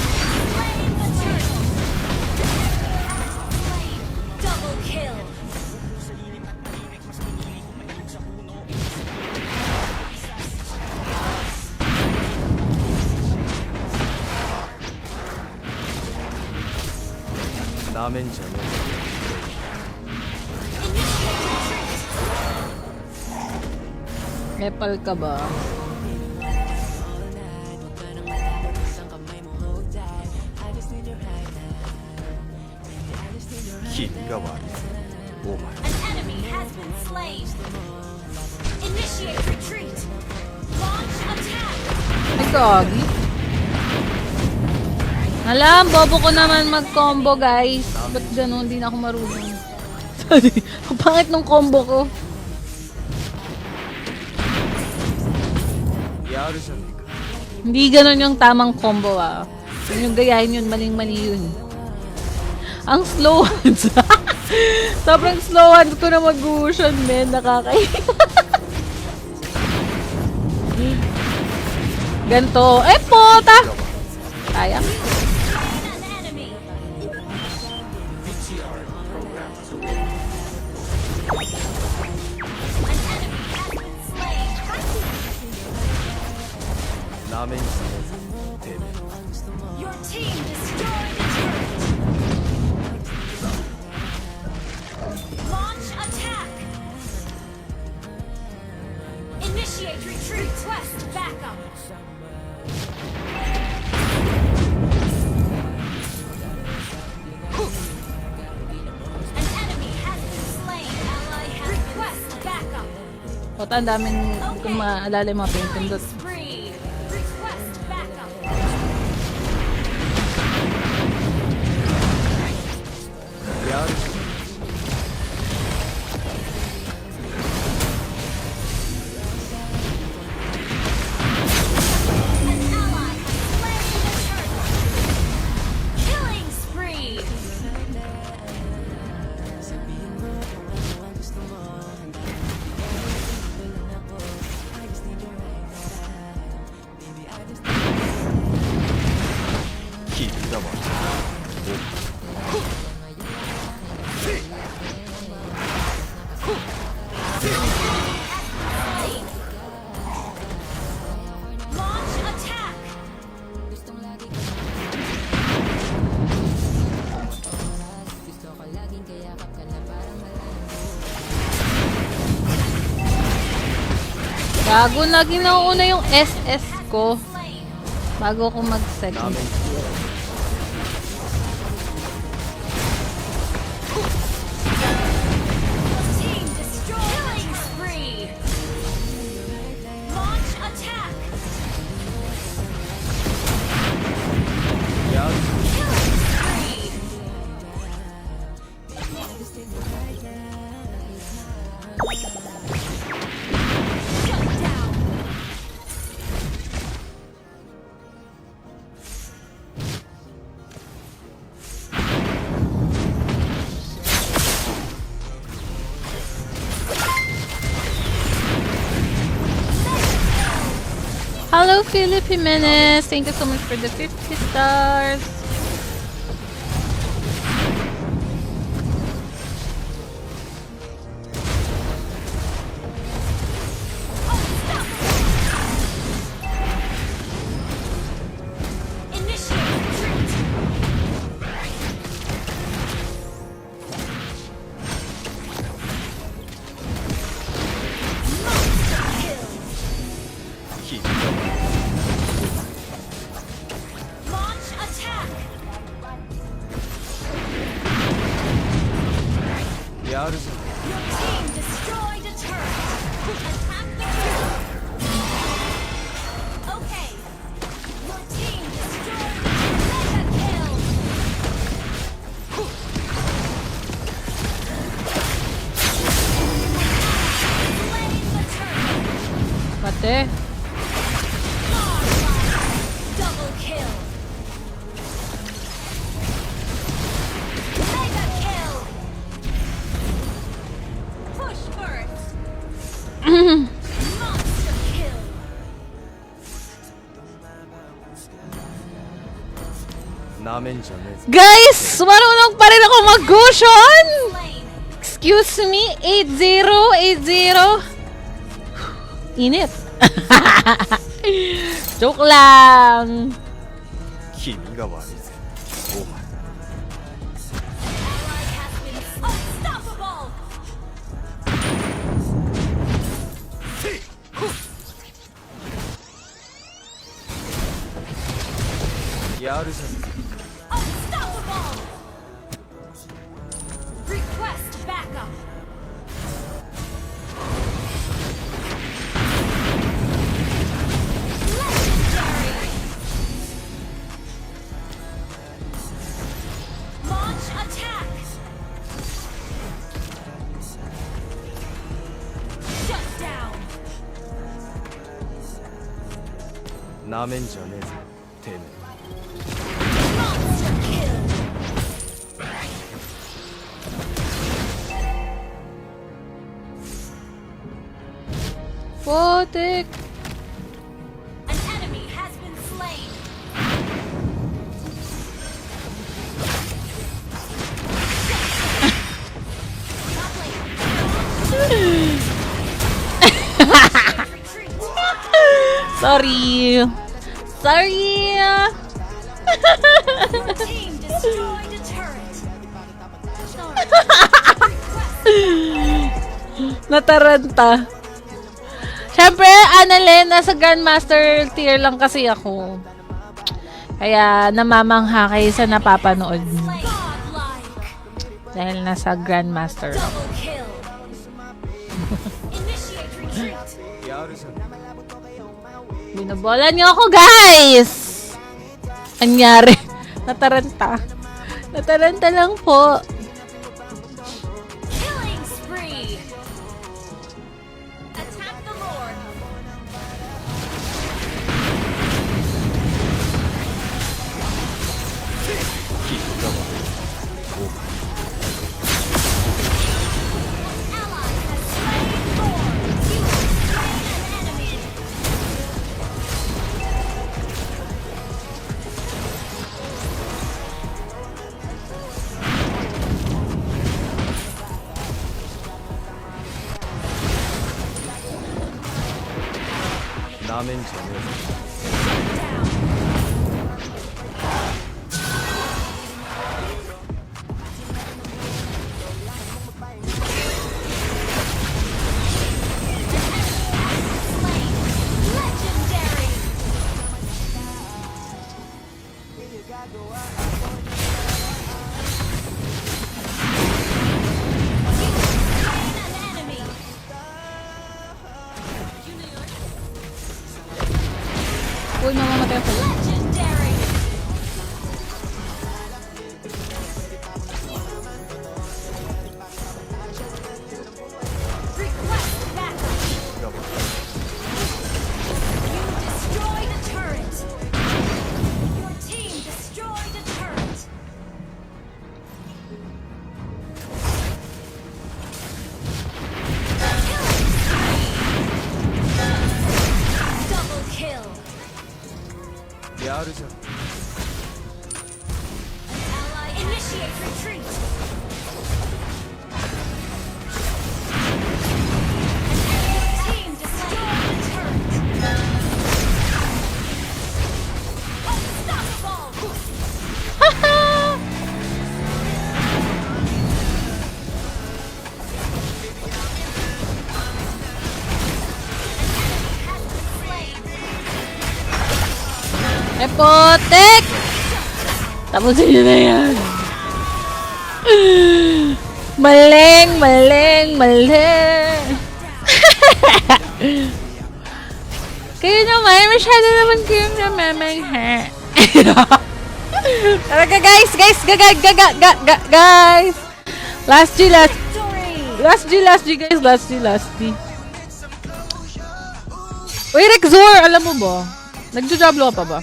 [SPEAKER 5] slain the turtle. Slain. Double kill.
[SPEAKER 1] Epal ka ba?
[SPEAKER 5] An enemy has been slain. Initiate retreat. Launch attack.
[SPEAKER 1] Ay, Gogi. Alam, bobo ko naman mag-combo, guys. Ba't gano'n? Hindi na ako marunong. Ang pangit nung combo ko. Hindi gano'n yung tamang combo, ah. Yung gayahin yun, maling-mali yun. Ang slow hands. Sobrang slow hands ko na mag-fusion, men. Nakakain. Ganto. Eh, puta! Sayang.
[SPEAKER 5] An enemy. An enemy has been slain. Your team destroyed a turret.
[SPEAKER 1] Ang daming, hindi ko maalala yung mga pinipindot.
[SPEAKER 5] Spree. Request backup. An ally has slain the turtle. Killing spree. Launch attack.
[SPEAKER 1] Gago, lagi nauuna yung SS ko
[SPEAKER 5] Slain.
[SPEAKER 1] bago ako mag-second skill.
[SPEAKER 5] Team destroy. Killing spree. Launch attack. Killing spree. Shut down.
[SPEAKER 1] Hello, Philip Jimenez. Thank you so much for the 50 stars.
[SPEAKER 5] Initiate retreat. Monster kill. Launch attack. Your team destroyed a turret. Attack the turret. Okay. Your team destroyed a mega kill. Slain the turret.
[SPEAKER 1] Pate.
[SPEAKER 5] Double kill. Mega kill. Push first. Monster kill.
[SPEAKER 1] Guys! Marunong pa rin ako mag-Gushion!
[SPEAKER 5] Slain.
[SPEAKER 1] Excuse me? 8080? Init. Joke lang.
[SPEAKER 5] Ally has been unstoppable. Unstoppable. Request backup. Legendary. Launch attack. Shut down. Monster kill.
[SPEAKER 1] Potek.
[SPEAKER 5] An enemy has been slain. Retreat.
[SPEAKER 1] Sorry. Sorry.
[SPEAKER 5] Your team destroyed a turret. Sorry. Request
[SPEAKER 1] Nataranta. Siyempre, Annalyn, nasa Grandmaster tier lang kasi ako. Kaya namamangha kayo sa napapanood.
[SPEAKER 5] godlike.
[SPEAKER 1] Dahil nasa Grandmaster.
[SPEAKER 5] Double kill. Initiate retreat.
[SPEAKER 1] Binobola niyo ako, guys! Anyari. Nataranta. Nataranta lang po.
[SPEAKER 5] Killing spree. Attack the Lord. Ally has slain Lord. You have slain an enemy. Legendary. Slain an enemy.
[SPEAKER 1] Uy, mamamatay ako.
[SPEAKER 5] Legendary. Request backup. You destroyed a turret. Your team destroyed a turret. Double kill. An ally initiate retreat. Your team destroyed the turret. Unstoppable. Has been slain.
[SPEAKER 1] Epotek! Tapusin nyo na yan. Maleng, maleng, maleng. Kayo naman, masyado naman kayong namamangha. Talaga guys, guys. Last G, guys. Last G. Uy, Rexor, alam mo ba? Nagjo-joblo ka pa ba?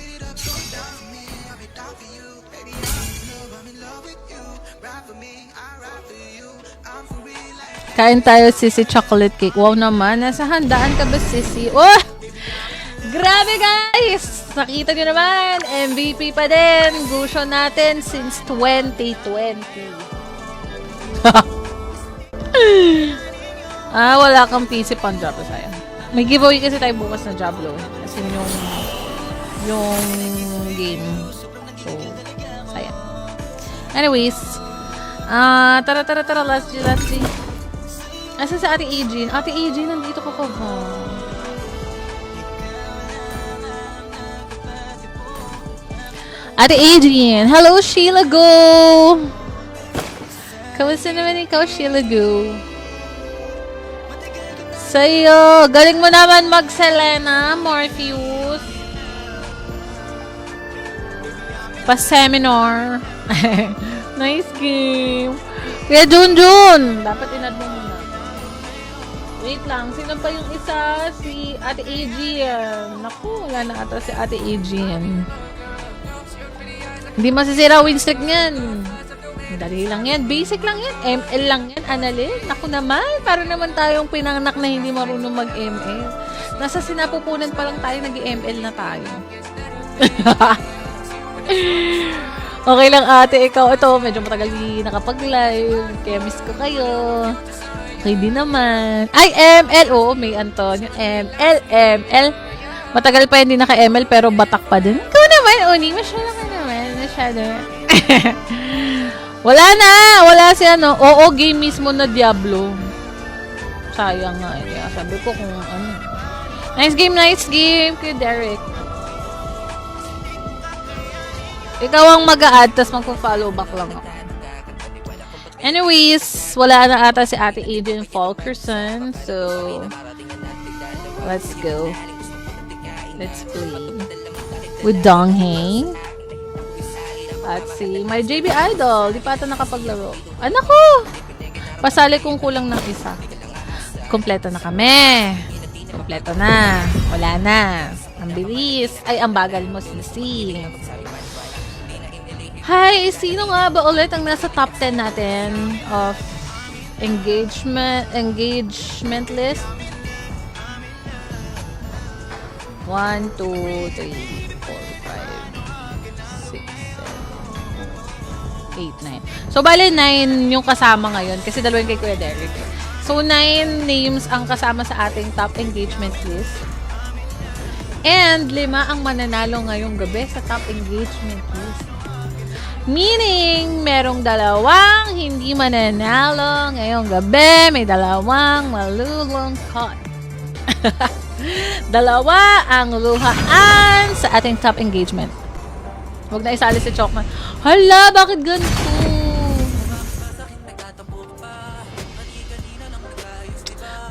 [SPEAKER 1] Kain tayo, Sisi, chocolate cake. Wow naman, nasa handaan ka ba, Sisi? Oh! Grabe, guys! Nakita nyo naman, MVP pa din. Gusyo natin since 2020. Wala kang PC pang Diablo, sayang. May giveaway kasi tayo bukas na Diablo. Kasi yung game. So, sayang. Anyways, tara, last G. Asa si Ate Adrian? Ate Adrian, nandito ka ba? Ate Adrian, hello Sheila Go! Kamusta naman ikaw, Sheila Go? Sa'yo, galing mo naman mag-Selena, Morpheus. Pa-seminar. Nice game. Kaya Junjun, dapat inad mo muna. Wait lang, sino pa yung isa? Si Ate Adrian. Naku, wala na ata si Ate Adrian. Hindi masisira win streak niyan. Dali lang yan. Basic lang yan. ML lang yan. Annalyn. Naku naman. Para naman tayong pinanganak na hindi marunong mag-ML. Nasa sinapupunan pa lang tayo, nag-ML na tayo. Okay lang ate, ikaw. Ito, medyo matagal di nakapag-live. Kaya miss ko kayo. Okay din naman. Ay, ML. Oo, may Antonio. ML. Matagal pa hindi naka-ML pero batak pa din. Ikaw naman, Uni. Masyado ka naman. Masyado. Wala si ano. Oo, game mismo na Diablo. Sayang nga. Sabi ko kung ano. Nice game. Kuya Derek. Ikaw ang mag-a-add, tas magpo-follow back lang ako. Anyways, wala na ata si Ate Adrian Falkerson. So, let's go. Let's play. With Donghae. Let's see. My JB Idol. Di pa ata nakapaglaro. Anak ko! Pasali kung kulang ng isa. Kompleto na kami. Kompleto na. Wala na. Ang bilis. Ay, ang bagal mo, Sisi. Hi, sino nga ba ulit ang nasa top 10 natin of engagement list? 1, 2, 3, 4, 5, 6, 7, 8, 9. So, bale 9 yung kasama ngayon kasi dalawa yung kay Kuya Derek. So, 9 names ang kasama sa ating top engagement list. And 5 ang mananalo ngayong gabi sa top engagement list. Meaning, merong 2 hindi mananalo ngayong gabi. May 2 malulungkot. 2 ang luhaan sa ating top engagement. Huwag na isali si Chokman. Hala, bakit ganito?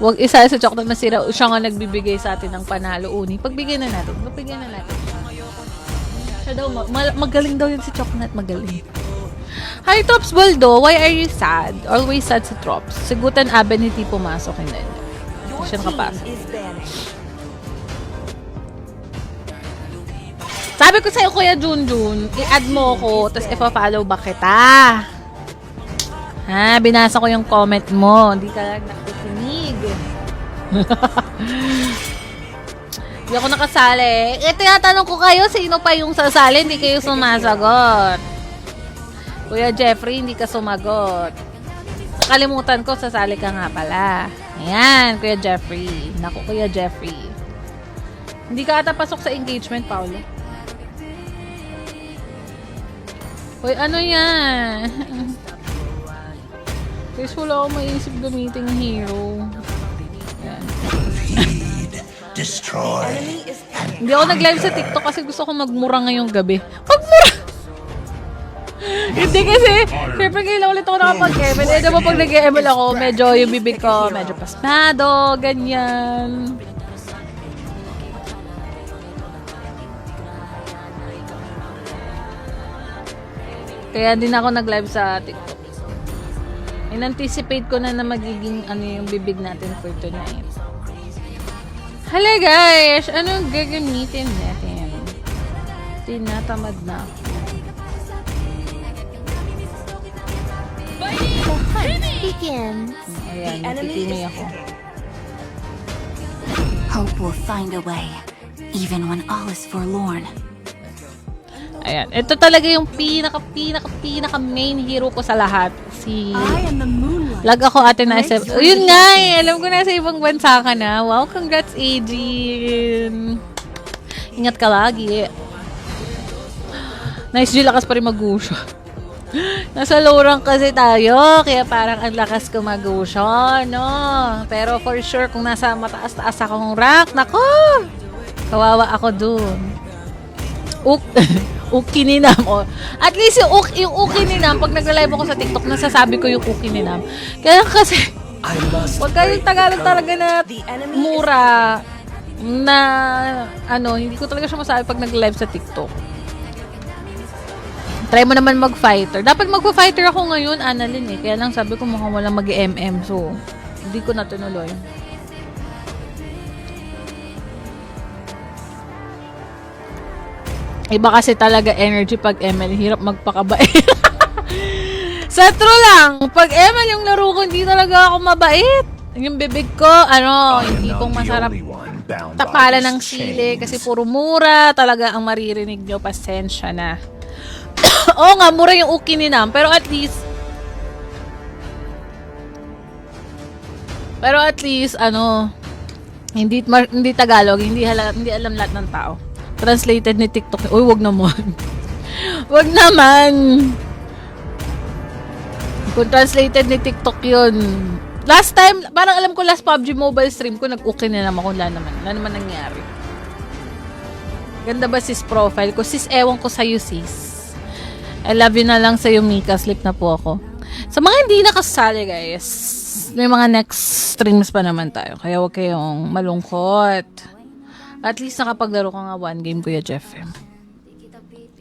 [SPEAKER 1] Huwag isali si Chokman, masira. Siya nga nagbibigay sa atin ng panalo uni. Pagbigyan na natin. Siya daw, magaling daw yun si Choknat, magaling. Hi, Trops Baldo. Why are you sad? Always sad si Trops. Sigutan Abeniti pumasok. Hindi siya nakapasok. Sabi ko sa'yo, Kuya Junjun, i-add mo ko, tapos ipa-follow ba kita? Ha, binasa ko yung comment mo. Hindi ka lang nakikinig. Hindi ako nakasali. Tinatanong ko kayo, sino pa yung sasali? Hindi kayo sumasagot. Kuya Jeffrey, hindi ka sumagot. Nakalimutan ko, sasali ka nga pala. Ayan, Kuya Jeffrey. Naku, Kuya Jeffrey. Hindi ka ata pasok sa engagement, Paulo. Uy, ano yan? Guys, wala akong maisip gamitin hero. Ayan.
[SPEAKER 6] Destroy.
[SPEAKER 1] Hindi ako nag-live sa TikTok kasi gusto ko magmura ngayong gabi. Magmura! Hindi kasi, syempre kailan ulit ako nakapag-ML. Eh, diba pag nag-ML ako, medyo yung bibig ko, medyo pasmado, ganyan. Kaya din ako nag-live sa TikTok. In-anticipate ko na magiging ano yung bibig natin for tonight. Hala guys, anong gagamitin natin? Tinatamad na ako.
[SPEAKER 5] The hunt begins.
[SPEAKER 1] Ayan, natitimi ako.
[SPEAKER 2] Hope will find a way, even when all is forlorn.
[SPEAKER 1] Ayan, ito talaga yung pinaka main hero ko sa lahat. Si
[SPEAKER 5] I am the moonlight.
[SPEAKER 1] lag ako ate na isa. Yun nga eh, alam ko na sa ibang bansa ka na. Wow, congrats Adrian. Ingat ka lagi. Nice G, lakas pa rin mag-usyo. Nasa low rank kasi tayo, kaya parang ang lakas ko mag-usyo, no? Pero for sure, kung nasa mataas-taas akong rank, nako! Kawawa ako dun. Ukininam. Oh. At least yung ukininam, pag nag-live ako sa TikTok, nasasabi ko yung ukininam. Kaya kasi, wag kayong Tagalog talaga na mura na, ano, hindi ko talaga siya masabi pag nag-live sa TikTok. Try mo naman mag-fighter. Dapat mag-fighter ako ngayon, Annalyn eh. Kaya lang sabi ko mukhang walang mag-MM. So, hindi ko na tinuloy. Iba kasi talaga energy pag ML. Hirap magpakabait. Sa true lang, pag ML yung laro ko, hindi talaga ako mabait. Yung bibig ko, ano, hindi kong masarap tapalan ng sili. Kasi puro mura talaga ang maririnig nyo. Pasensya na. Oo nga, mura yung ukininam. Pero at least, ano, hindi Tagalog, hindi alam lahat ng tao. Translated ni TikTok. Uy, wag naman. Wag naman. Kung translated ni TikTok yun. Last time, parang alam ko last PUBG Mobile stream ko, nag-okay na naman ako. Wala naman nangyari. Ganda ba sis profile ko? Sis, ewan ko sa'yo sis. I love you na lang sa'yo Mika. Sleep na po ako. Sa mga hindi nakasali guys, may mga next streams pa naman tayo. Kaya huwag kayong malungkot. At least nakapaglaro ka nga one game, Kuya Jeff.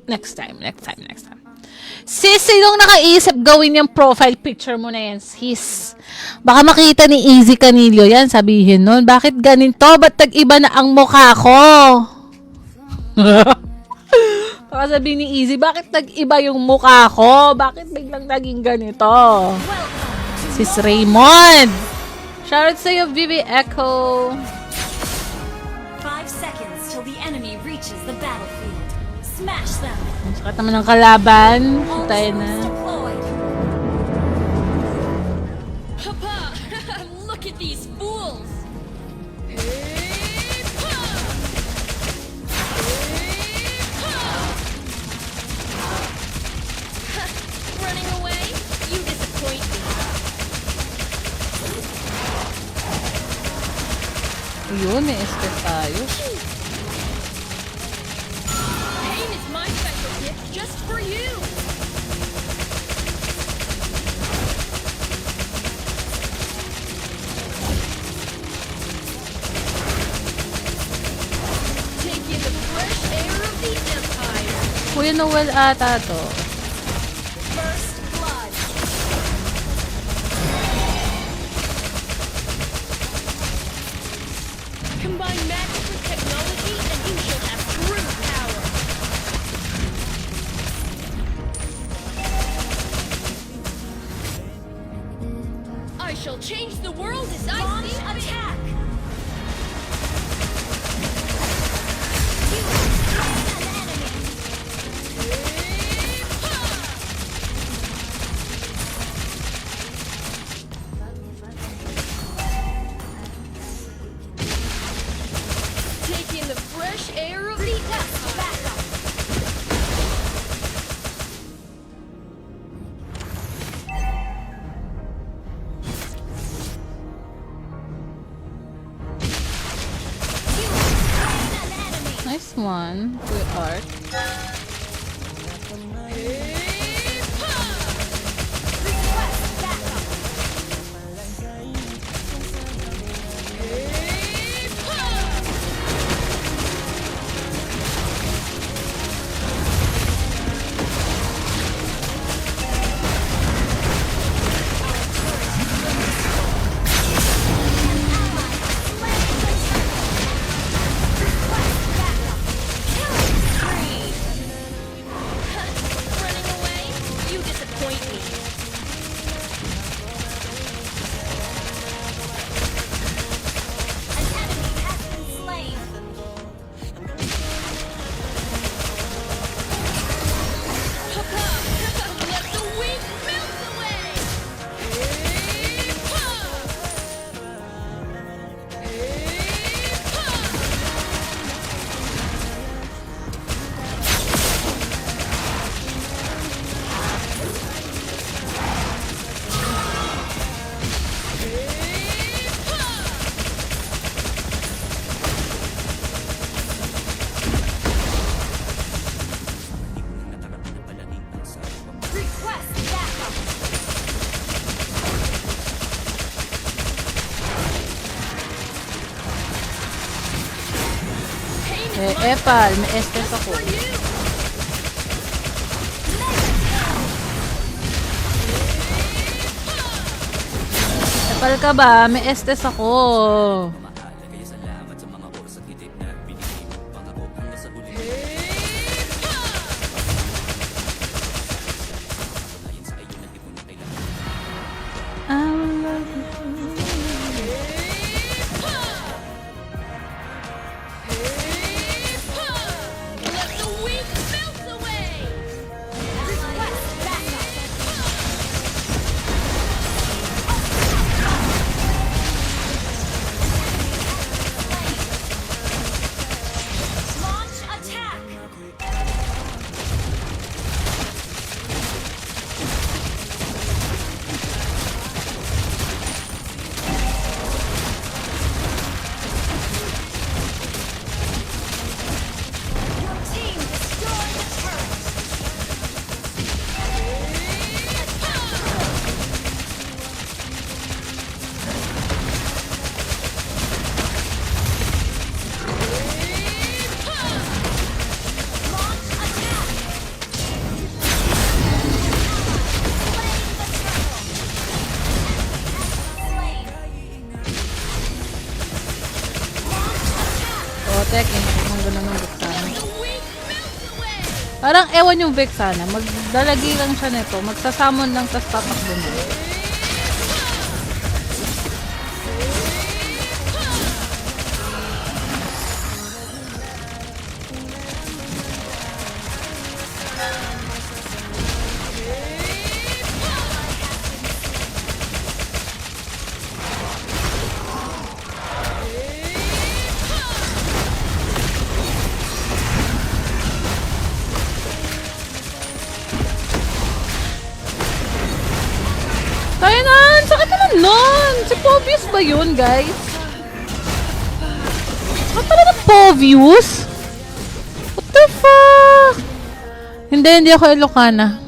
[SPEAKER 1] Next time. Sis, sinong nakaisip gawin yung profile picture mo na yan, sis? Baka makita ni Easy Canillo yan, sabihin nun. Bakit ganito? Ba't tag-iba na ang mukha ko? Baka sabihin ni Easy, bakit tag-iba yung mukha ko? Bakit biglang naging ganito? Sis Raymond! Shoutout sa'yo, Vivi Echo.
[SPEAKER 5] 5 seconds till the enemy reaches the battlefield. Smash them.
[SPEAKER 1] Ang sakit naman ng kalaban. Tayo na.
[SPEAKER 5] Deployed. Papa, look at these fools. Running away? You disappoint me.
[SPEAKER 1] Ayun, may escape tayo.
[SPEAKER 5] Pain is my special gift just for you. Take in the fresh air of the Empire.
[SPEAKER 1] Kuya Noel ata to.
[SPEAKER 5] First blood. Combine magic with technology and you shall have true power. I shall change the world as I see fit. Attack. You slain an enemy. Take in the fresh air of the Empire.
[SPEAKER 1] Nice one. Good art.
[SPEAKER 5] Request backup. Running away? You disappoint me. An enemy has been slain. Papa, let the wind melt away. Request backup. Pain is my
[SPEAKER 1] Epal, may estes ako.
[SPEAKER 5] for you.
[SPEAKER 1] Epal ka ba? May estes ako.
[SPEAKER 5] Let the wind melt away. Request backup.
[SPEAKER 1] Parang ewan yung Vex sana. Magdalagi lang siya nito. Magsasamon lang tas tatakbo na. Kaya na! Sakit naman nun! Si Povius ba yun, guys? Pala na Povius? What the fuck? Hindi ako Ilocana.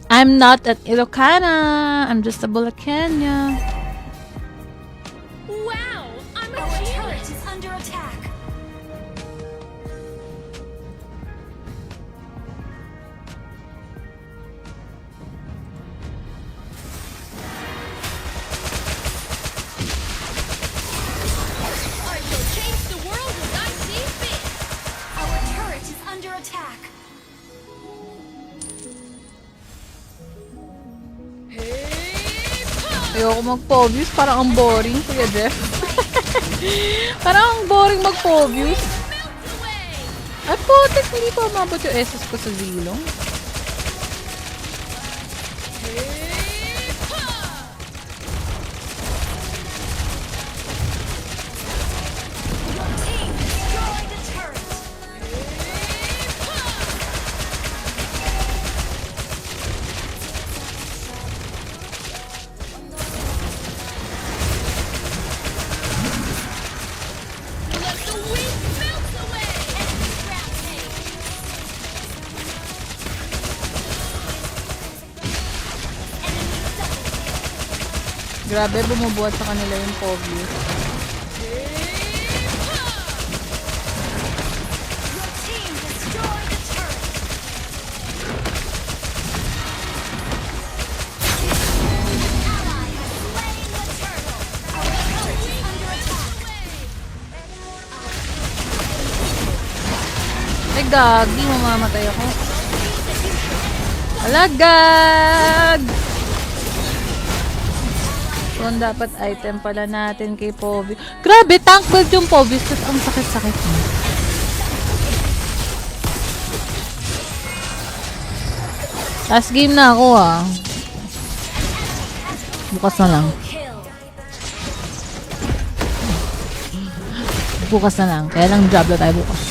[SPEAKER 1] I'm not an Ilocana. I'm just a Bulacanya.
[SPEAKER 5] Wow! I'm a turret is under attack. I will change the world as I see fit. Our turret is under attack.
[SPEAKER 1] Ayoko mag-Povius. Parang ang boring, Kuya Jeff. Parang ang boring mag-Povius. Ay, potek, hindi pa umabot yung SS ko sa zilong.
[SPEAKER 5] Team destroy the turret. Let the wind melt away. Enemy rampage. Enemy double.
[SPEAKER 1] Grabe, bumubuhat sa kanila yung Povius.
[SPEAKER 5] Your team destroy the turret. Ally has slain the turtle. Our turret is under attack.
[SPEAKER 1] Ay, gagi, mamamatay ako. Alagag! So, ang dapat item pala natin kay Povius. Grabe, tank build yung Povius. Tapos ang sakit-sakit niya. Last game na ako ah. Bukas na lang.
[SPEAKER 5] Kill.
[SPEAKER 1] Bukas na lang. Kaya lang job na tayo bukas.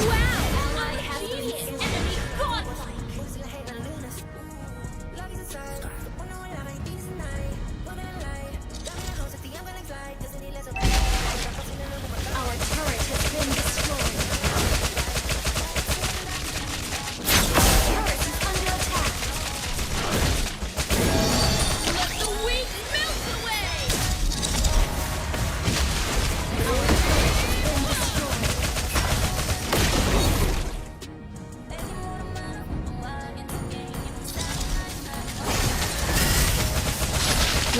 [SPEAKER 5] Wow! I have genius. Enemy godlike. Our turret has been destroyed. Turret is under attack. Let the weak melt away. Our turret has been destroyed.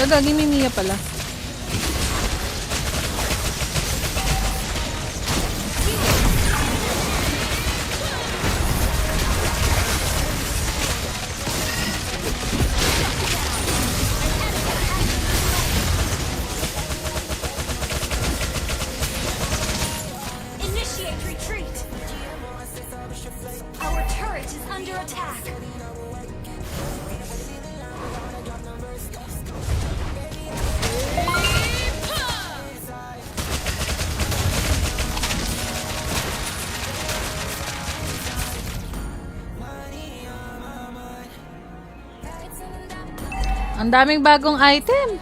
[SPEAKER 1] Gagi, may Mia pala.
[SPEAKER 5] Initiate retreat. Our turret is under attack.
[SPEAKER 1] Ang daming bagong item.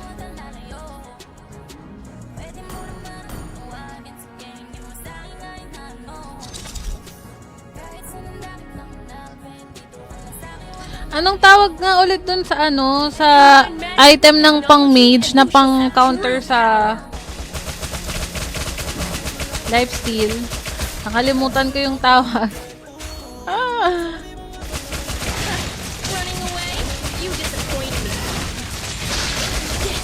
[SPEAKER 1] Anong tawag nga ulit dun sa ano, sa item ng pang mage na pang counter sa lifesteal? Nakalimutan ko yung tawag. Ah.
[SPEAKER 5] Running away? You disappoint me. Yes.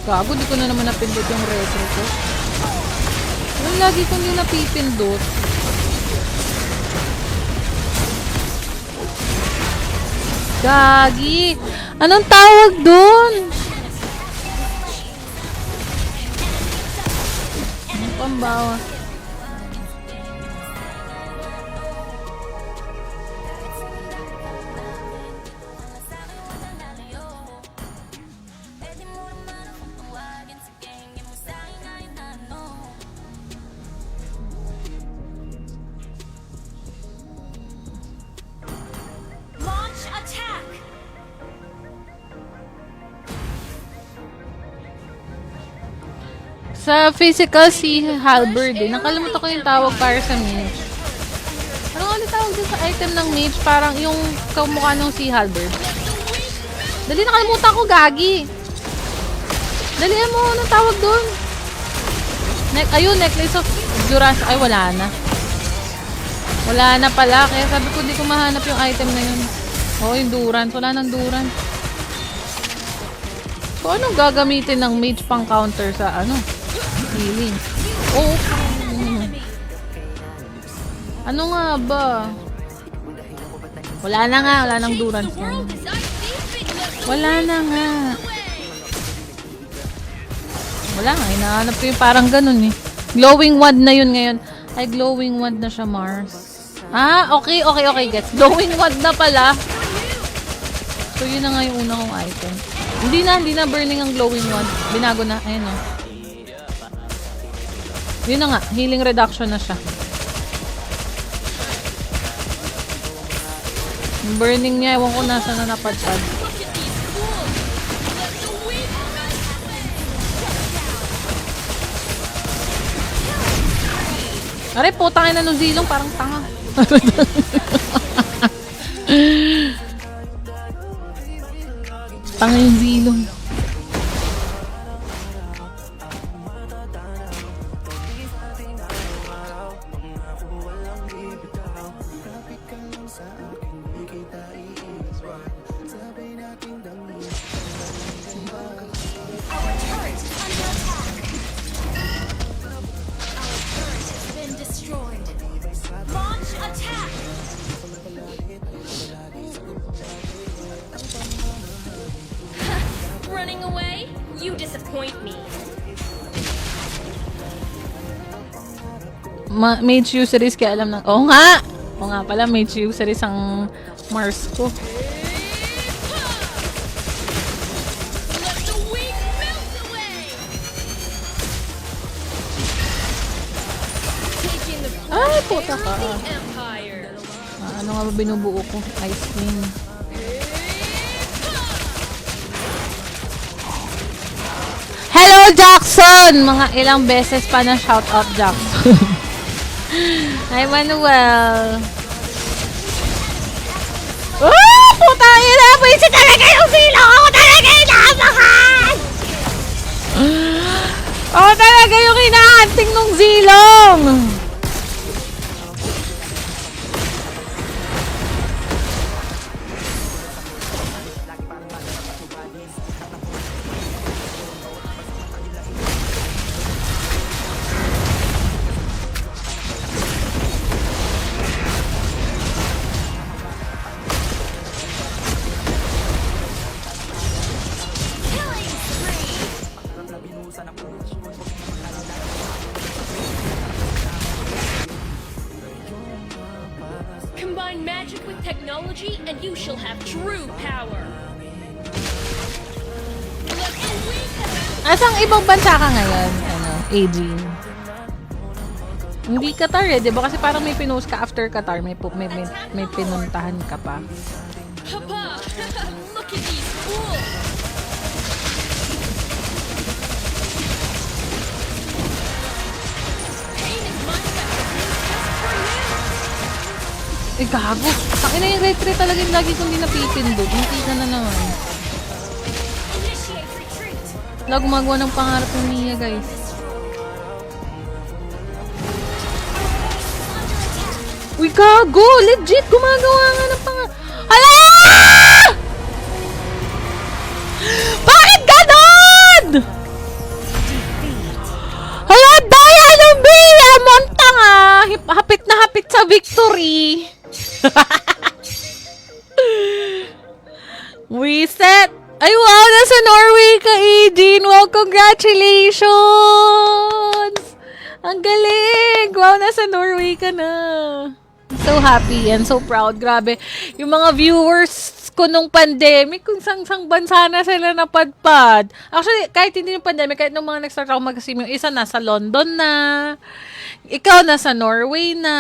[SPEAKER 1] Gago, di ko na naman napindot yung retro ko. Yung lagi kong yung napipindot. Gagi! Anong tawag dun? Ano pambawa?
[SPEAKER 5] Launch attack.
[SPEAKER 1] Sa physical si Halberd eh. Nakalimutan ko yung tawag para sa mage. Ano ulit tawag din sa item ng mage? Parang yung kamukha ng si Halberd. Dali, nakalimutan ko, gagi. Dalihan mo, anong tawag doon? Ayun, necklace of endurance. Ay, wala na. Wala na pala. Kaya sabi ko, di ko mahanap yung item na yun. Oh, endurance. Wala nang endurance. So, anong gagamitin ng mage pang counter sa ano? Healing. Oh. Ano nga ba? Wala na nga. Wala nang endurance.
[SPEAKER 5] World as I see fit.
[SPEAKER 1] Wala na nga. Wala nga. Hinahanap ko yung parang ganun eh. Glowing wand na yun ngayon. Ay, glowing wand na siya, Mars. Ah, okay. Gets. Glowing wand na pala. So, yun na nga yung una kong item. Hindi na burning ang glowing wand. Binago na. Ayun o. Yun na nga. Healing reduction na siya. Yung burning niya, ewan ko nasa na napadpad. Aray, putangin na nung zilong. Parang tanga. Tanga yung zilong.
[SPEAKER 5] Our turret is under attack. Our turret has been destroyed. Launch attack. Running away? You disappoint me.
[SPEAKER 1] Mage useries kaya alam ng... Oo nga! Oo nga pala, mage useries ang Mars ko.
[SPEAKER 5] Let the weak melt away. Taking the
[SPEAKER 1] Ay, puta ka.
[SPEAKER 5] Empire.
[SPEAKER 1] Ano nga ba binubuo ko? Ice cream. Hello, Jackson! Mga ilang beses pa na shout out, Jackson. Hi, Manuel. Oh, puta ina! Pwede talaga yung silo! Ako talaga inaabangan! Ako talaga yung inaanting nung zilong!
[SPEAKER 5] Killing spree. Combine magic with technology and you shall have true power. Let the weak
[SPEAKER 1] Asang ibang bansa ka ngayon, Adrian? Hindi Qatar eh, di ba? Kasi parang may pinost ka after Qatar, may pinuntahan ka pa.
[SPEAKER 5] Papa, look at these fools. Pain is my weapon just for you.
[SPEAKER 1] Eh, gago. Takina yung retreat talaga yung lagi kong di napipindot. Hindi ka na naman.
[SPEAKER 5] Initiate retreat.
[SPEAKER 1] Wala gumagawa ng pangarap ng Mia, guys. Uy, gago! Legit! Gumagawa nga ng pangarap. Hala! Bakit ganon? sa victory. Reset. Ay, wow! Nasa Norway ka, Eugene! Wow, congratulations! Ang galing! Wow, nasa Norway ka na. So happy and so proud. Grabe. Yung mga viewers ko nung pandemic, kung sang-sang bansa na sila napadpad. Actually, kahit hindi yung pandemic, kahit nung mga nag-start ako mag-sim, yung isa nasa London na, ikaw nasa Norway na.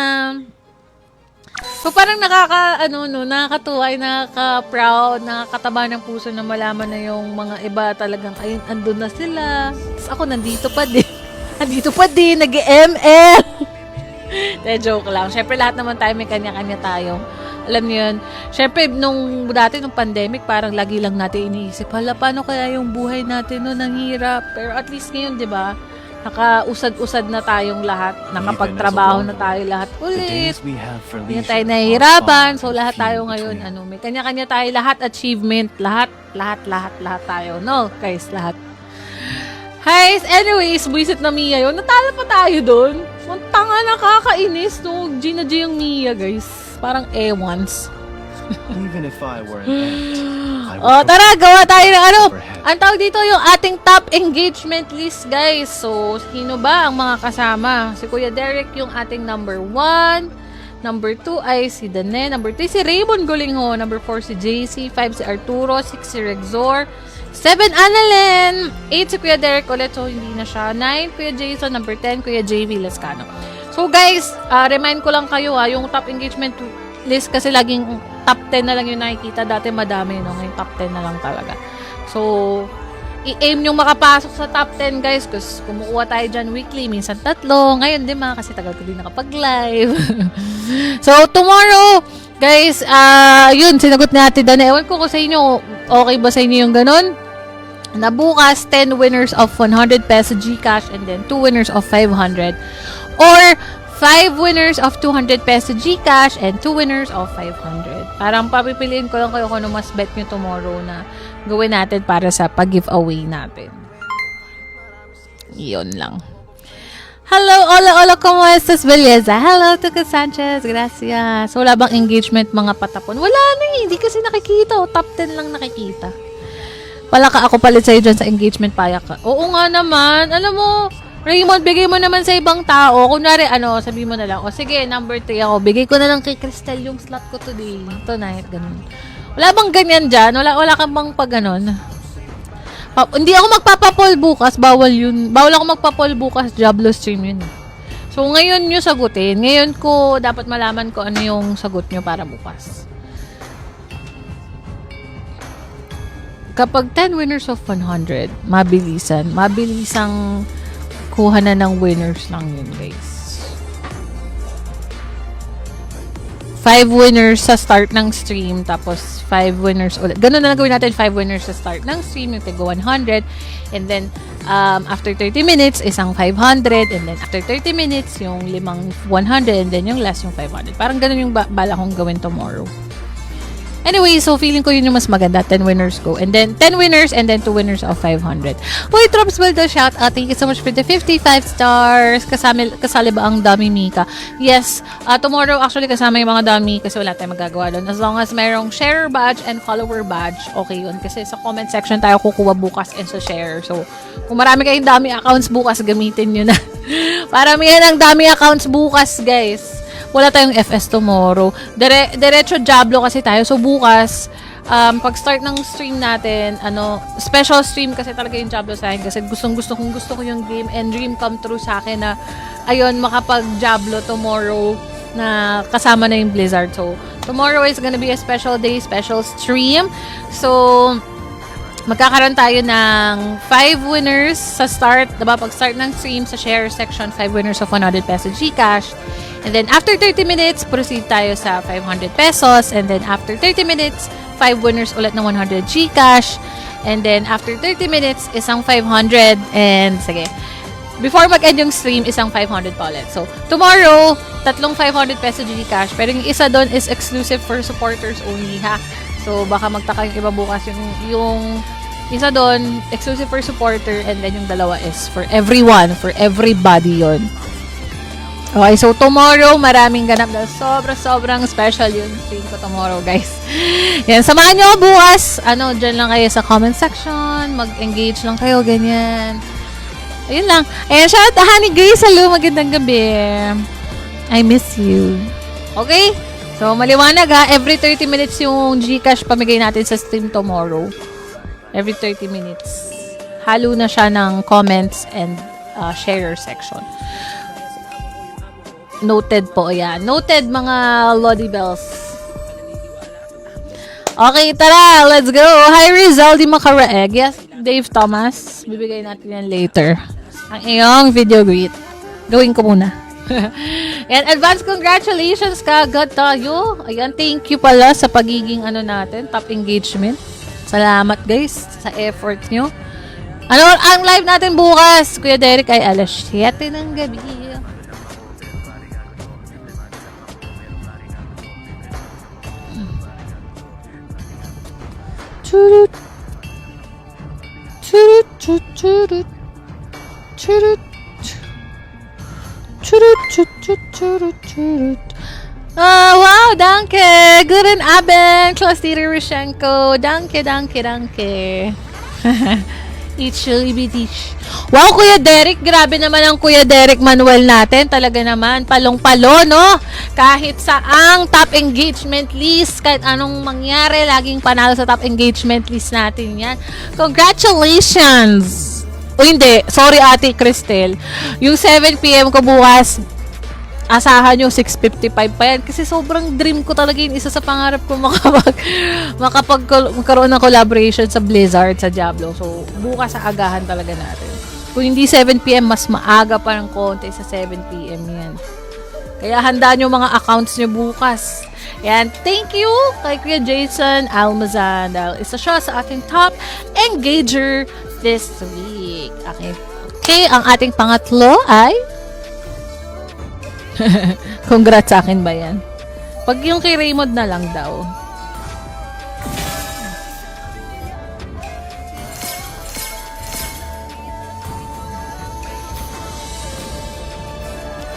[SPEAKER 1] So parang nakakatuwa, nakaka-proud, nakakataba ng puso na malaman na yung mga iba talagang, ayun, andun na sila. Tapos ako nandito pa din, nag-ML. Joke lang. Syempre lahat naman tayo may kanya-kanya tayo. Alam niyo yun. Syempre, nung pandemic, parang lagi lang natin iniisip, hala, paano kaya yung buhay natin noon, ang hirap. Pero at least ngayon, di ba, nakausad-usad na tayong lahat, nakapagtrabaho na tayo lahat ulit. Hindi na tayo nahihirapan. So, lahat tayo ngayon, may kanya-kanya tayo, lahat achievement, lahat tayo. No, guys, lahat. Guys, anyways, buisit na Mia yun. Natala pa tayo doon. Ang tanga, nakakainis, no? G na G yung Mia, guys. Parang ewans.
[SPEAKER 3] Even if I were an ant,
[SPEAKER 1] Oh, tara, gawa tayo ng ang tawag dito yung ating top engagement list, guys. So, sino ba ang mga kasama? Si Kuya Derek yung ating number 1. Number 2 ay si Dane. Number 3 si Raymond Golingho. Number 4 si JC. 5 si Arturo. 6 si Rexor. 7 Annalen. 8 si Kuya Derek ulit. So, hindi na siya. 9 Kuya Jason. Number 10 Kuya JV Lascano. So, guys, remind ko lang kayo yung top engagement list kasi laging top 10 na lang yung nakikita. Dati madami, no? Ngayon top 10 na lang talaga. So, i-aim yung makapasok sa top 10, guys. Kasi kumukuha tayo dyan weekly, minsan 3. Ngayon, di ba? Kasi tagal ko din nakapag-live. So, tomorrow, guys, yun, sinagot natin Dana. Ewan ko sa inyo, okay ba sa inyo yung ganun? Na bukas, 10 winners of 100 peso GCash and then 2 winners of 500. Or 5 winners of 200 peso GCash and 2 winners of 500. Parang papipiliin ko lang kayo kung ano mas bet nyo tomorrow na gawin natin para sa pag-giveaway natin. Yun lang. Hello, hola, ¿cómo estás, belleza? Hello, Tuka Sanchez, gracias. So, wala bang engagement mga patapon? Wala na hindi kasi nakikita. Top 10 lang nakikita. Palaka ako palit sa'yo dyan sa engagement, payak ka. Oo nga naman. Alam mo, Raymond, bigay mo naman sa ibang tao. Kunwari, sabi mo na lang, sige, number 3 ako. Bigay ko na lang kay Crystal yung slot ko today. Tonight, ganun. Wala bang ganyan dyan? Wala ka bang pag ganon? Hindi ako magpapapol bukas. Bawal yun. Bawal ako magpapol bukas. Diablo stream yun. So, ngayon nyo sagutin. Ngayon ko dapat malaman ko ano yung sagot nyo para bukas. Kapag 10 winners of 100, mabilisang kuha na ng winners lang yun, guys. 5 winners sa start ng stream, tapos 5 winners ulit. Ganun na lang gawin natin, 5 winners sa start ng stream, yung tigo 100, and then, after 30 minutes, isang 500, and then after 30 minutes, yung 5 100, and then yung last yung 500. Parang ganun yung bala kong gawin tomorrow. Anyway, so feeling ko yun yung mas maganda. 10 winners go. And then, 10 winners and then 2 winners of 500. Uy, Trops Baldo, shout out. Thank you so much for the 55 stars. Kasali ba ang Dummy Mika? Yes. Tomorrow, actually, kasama yung mga dummy kasi wala tayong magagawa doon. As long as mayroong share badge and follower badge, okay yun. Kasi sa comment section tayo kukuha bukas and sa share. So, kung marami kayong dummy accounts bukas, gamitin nyo na. Paramihan ang dummy accounts bukas, guys. Wala tayong FS tomorrow. Diretso Diablo kasi tayo. So, bukas, pag start ng stream natin, special stream kasi talaga yung Diablo sa akin. Kasi gusto ko yung game and dream come true sa akin na, ayun, makapag-Diablo tomorrow na kasama na yung Blizzard. So, tomorrow is gonna be a special day, special stream. So, magkakaroon tayo ng 5 winners sa start. Diba? Pag start ng stream sa share section, 5 winners of 100 peso GCash. And then, after 30 minutes, proceed tayo sa 500 pesos. And then, after 30 minutes, 5 winners ulit ng 100 GCash. And then, after 30 minutes, isang 500. And, sige. Before mag-end yung stream, isang 500 pa ulit. So, tomorrow, 3 500 peso GCash. Pero yung isa doon is exclusive for supporters only, ha? So, baka magtaka yung iba bukas. Yung isa doon, exclusive for supporter. And then, yung dalawa is for everyone. For everybody yon. Okay, so tomorrow, maraming ganap na sobrang special yung stream ko tomorrow, guys. Yan, samahan nyo ako bukas. Dyan lang kayo sa comment section. Mag-engage lang kayo, ganyan. Ayun lang. Ayan, shout out Honey Grace. Hello, magandang gabi. I miss you. Okay? So, maliwanag ha. Every 30 minutes yung Gcash pamigay natin sa stream tomorrow. Every 30 minutes. Halo na siya ng comments and share section. Noted po, yan. Noted, mga Lodi Bells. Okay, tara, let's go. Hi, Rizal Di Macaraeg. Yes, Dave Thomas. Bibigay natin yan later. Ang iyong video greet. Gawin ko muna. And advance congratulations kagad tayo. Ayan, thank you pala sa pagiging natin, top engagement. Salamat guys sa effort nyo. Ang live natin bukas, Kuya Derek, ay alas 7 ng gabi. Churut. Churut, churut, churut. Churut. Churut, churut, churut, churut. Wow, danke. Guten Abend, Klaus-Dieter Rishenko. Danke, danke, danke. Itch-libitish. Wow, Kuya Derek. Grabe naman ang Kuya Derek Manuel natin. Talaga naman, palong-palo, no? Kahit saang top engagement list, kahit anong mangyari, laging panalo sa top engagement list natin yan. Congratulations! O hindi, sorry Ate Cristel. Yung 7 p.m. ko bukas, asahan yung 6:55 pa yan. Kasi sobrang dream ko talaga yun. Isa sa pangarap ko magkaroon ng collaboration sa Blizzard, sa Diablo. So, bukas sa agahan talaga natin. Kung hindi 7 p.m., mas maaga pa ng konti sa 7 p.m. yan. Kaya handaan yung mga accounts nyo bukas. Yan, thank you kay Kuya Jason Almazan. Dahil isa siya sa ating top engager this week. Okay, ang ating pangatlo ay congrats sa akin ba yan? Pag yung kay Raymond na lang daw.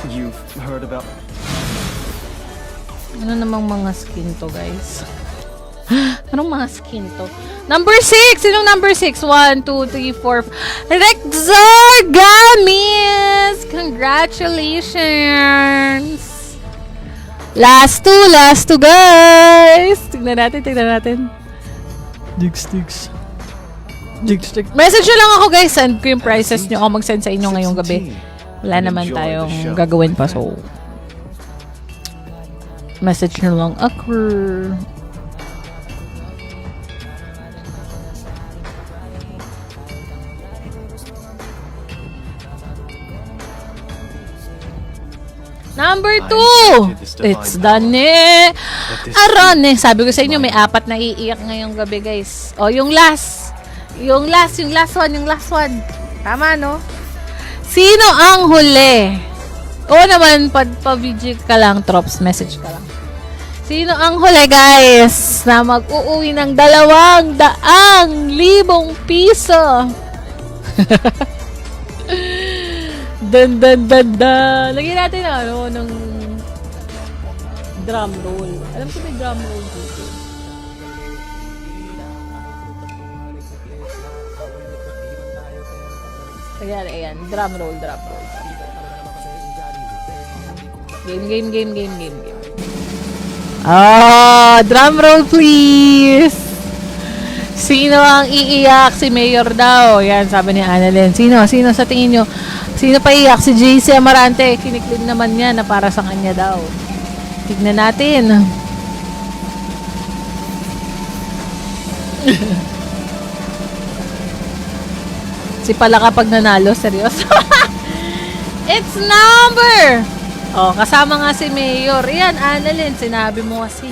[SPEAKER 3] You've heard about...
[SPEAKER 1] Ano namang mga skin to, guys? Anong mga skin to? Number 6! Sinong number 6? 1, 2, 3, 4... Rexar Gamis! Congratulations! Last two, guys! Tignan natin. Jigs. Message nyo lang ako, guys. Send ko yung prices nyo. Ako mag-send sa inyo ngayong gabi. Wala naman tayong gagawin pa, so... Message nyo lang ako. Number 2! It's done eh! Aron eh! Sabi ko sa inyo, may 4 na iiyak ngayong gabi, guys. O, yung last one. Tama, no? Sino ang huli? Oo naman, pa-VG ka lang, Trops, message ka lang. Sino ang huli, guys, na mag-uuwi ng 200,000 piso? Dan. Lagyan natin ng drum roll. Alam ko may drum roll dito. Ayan. Drum roll. Game. Drum roll please. Sino ang iiyak? Si Mayor daw. Yan, sabi ni Annalyn. Sino sa tingin nyo? Sino pa iiyak? Si JC Amarante. Kiniklib naman niya na para sa kanya daw. Tignan natin. Si pala kapag nanalo, seryoso. It's number! Kasama nga si Mayor. Yan, Annalyn, sinabi mo kasi.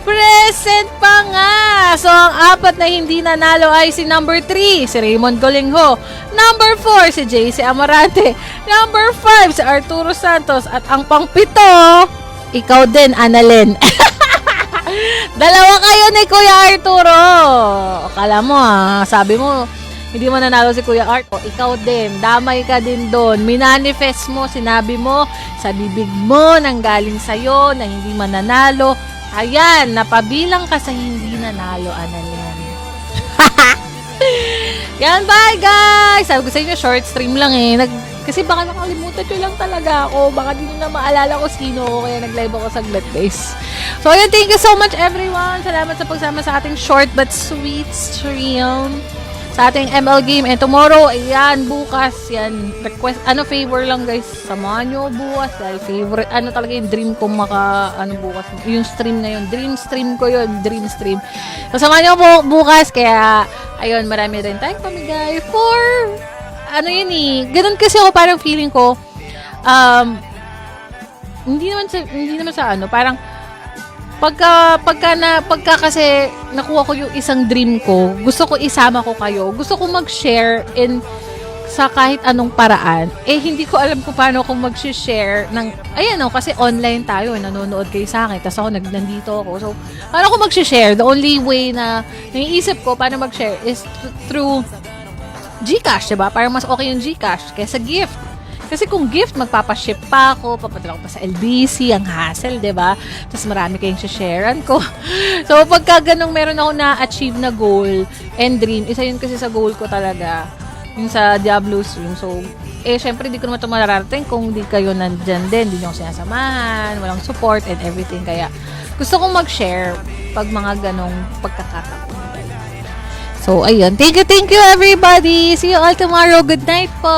[SPEAKER 1] Present pa nga! So, ang 4 na hindi nanalo ay si number 3, si Raymond Golingho. Number 4, si JC Amarante. Number 5, si Arturo Santos. At ang pang-7, ikaw din, Annalyn. Dalawa kayo ni Kuya Arturo. Akala mo sabi mo, hindi mananalo si Kuya Art, o ikaw din, damay ka din doon. Minanifest mo, sinabi mo, sa bibig mo, nanggaling sa'yo, na hindi mananalo. Ayan, napabilang ka sa hindi nanalo, Annalyn. Yan, bye guys! Sabi ko sa inyo, short stream lang eh. Kasi baka nakalimutan nyo lang talaga ako. Baka di nyo na maalala ko sino ako. Kaya nag-live ako saglit, guys. So, ayun, thank you so much everyone. Salamat sa pagsama sa ating short but sweet stream. Sa ating ML game. And tomorrow, ayan, bukas, yan. Request, favor lang guys. Samahan nyo bukas. Dahil favorite, talaga yung dream ko bukas. Yung stream na yun. Dream stream ko yun. Dream stream. So, samahan nyo bukas. Kaya, ayun, marami rin tayong pamigay for, ganun kasi ako, parang feeling ko, hindi naman sa parang, pagka kasi nakuha ko yung isang dream ko, gusto ko isama ko kayo, gusto ko mag-share sa kahit anong paraan, hindi ko alam kung paano ako mag-share ng, kasi online tayo, nanonood kayo sa akin, tapos ako nandito ako, so, paano ako mag-share? The only way na naiisip ko paano mag-share is through Gcash, diba? Parang mas okay yung Gcash kaysa gift. Kasi kung gift, magpapaship pa ako, papadala ko pa sa LBC, ang hassle, diba? Tapos marami kayong sharean ko. So, pagka ganong meron ako na-achieve na goal and dream, isa yun kasi sa goal ko talaga, yung sa Diablo stream. So, syempre, di ko naman ito mararating kung di kayo nandyan din, di nyo ako sinasamahan, walang support and everything. Kaya, gusto kong mag-share pag mga ganong pagkakataon. So, ayun. Thank you, everybody. See you all tomorrow. Good night po.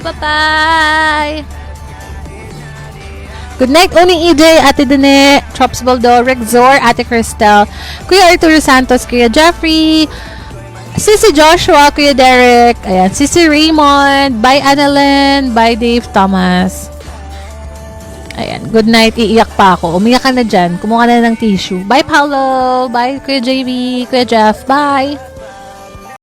[SPEAKER 1] Bye-bye. Good night, Uning EJ, Ate Dene, Trops Baldo, Rexor, Ate Cristel, Kuya Arturo Santos, Kuya Jeffrey, Sisi Joshua, Kuya Derek, ayan, Sisi Raymond, bye Annalyn, bye Dave Thomas. Ayan, good night. Iiyak pa ako. Umiyak ka na dyan. Kumuha ka na ng tissue. Bye, Paolo. Bye, Kuya JV, Kuya Jeff. Bye.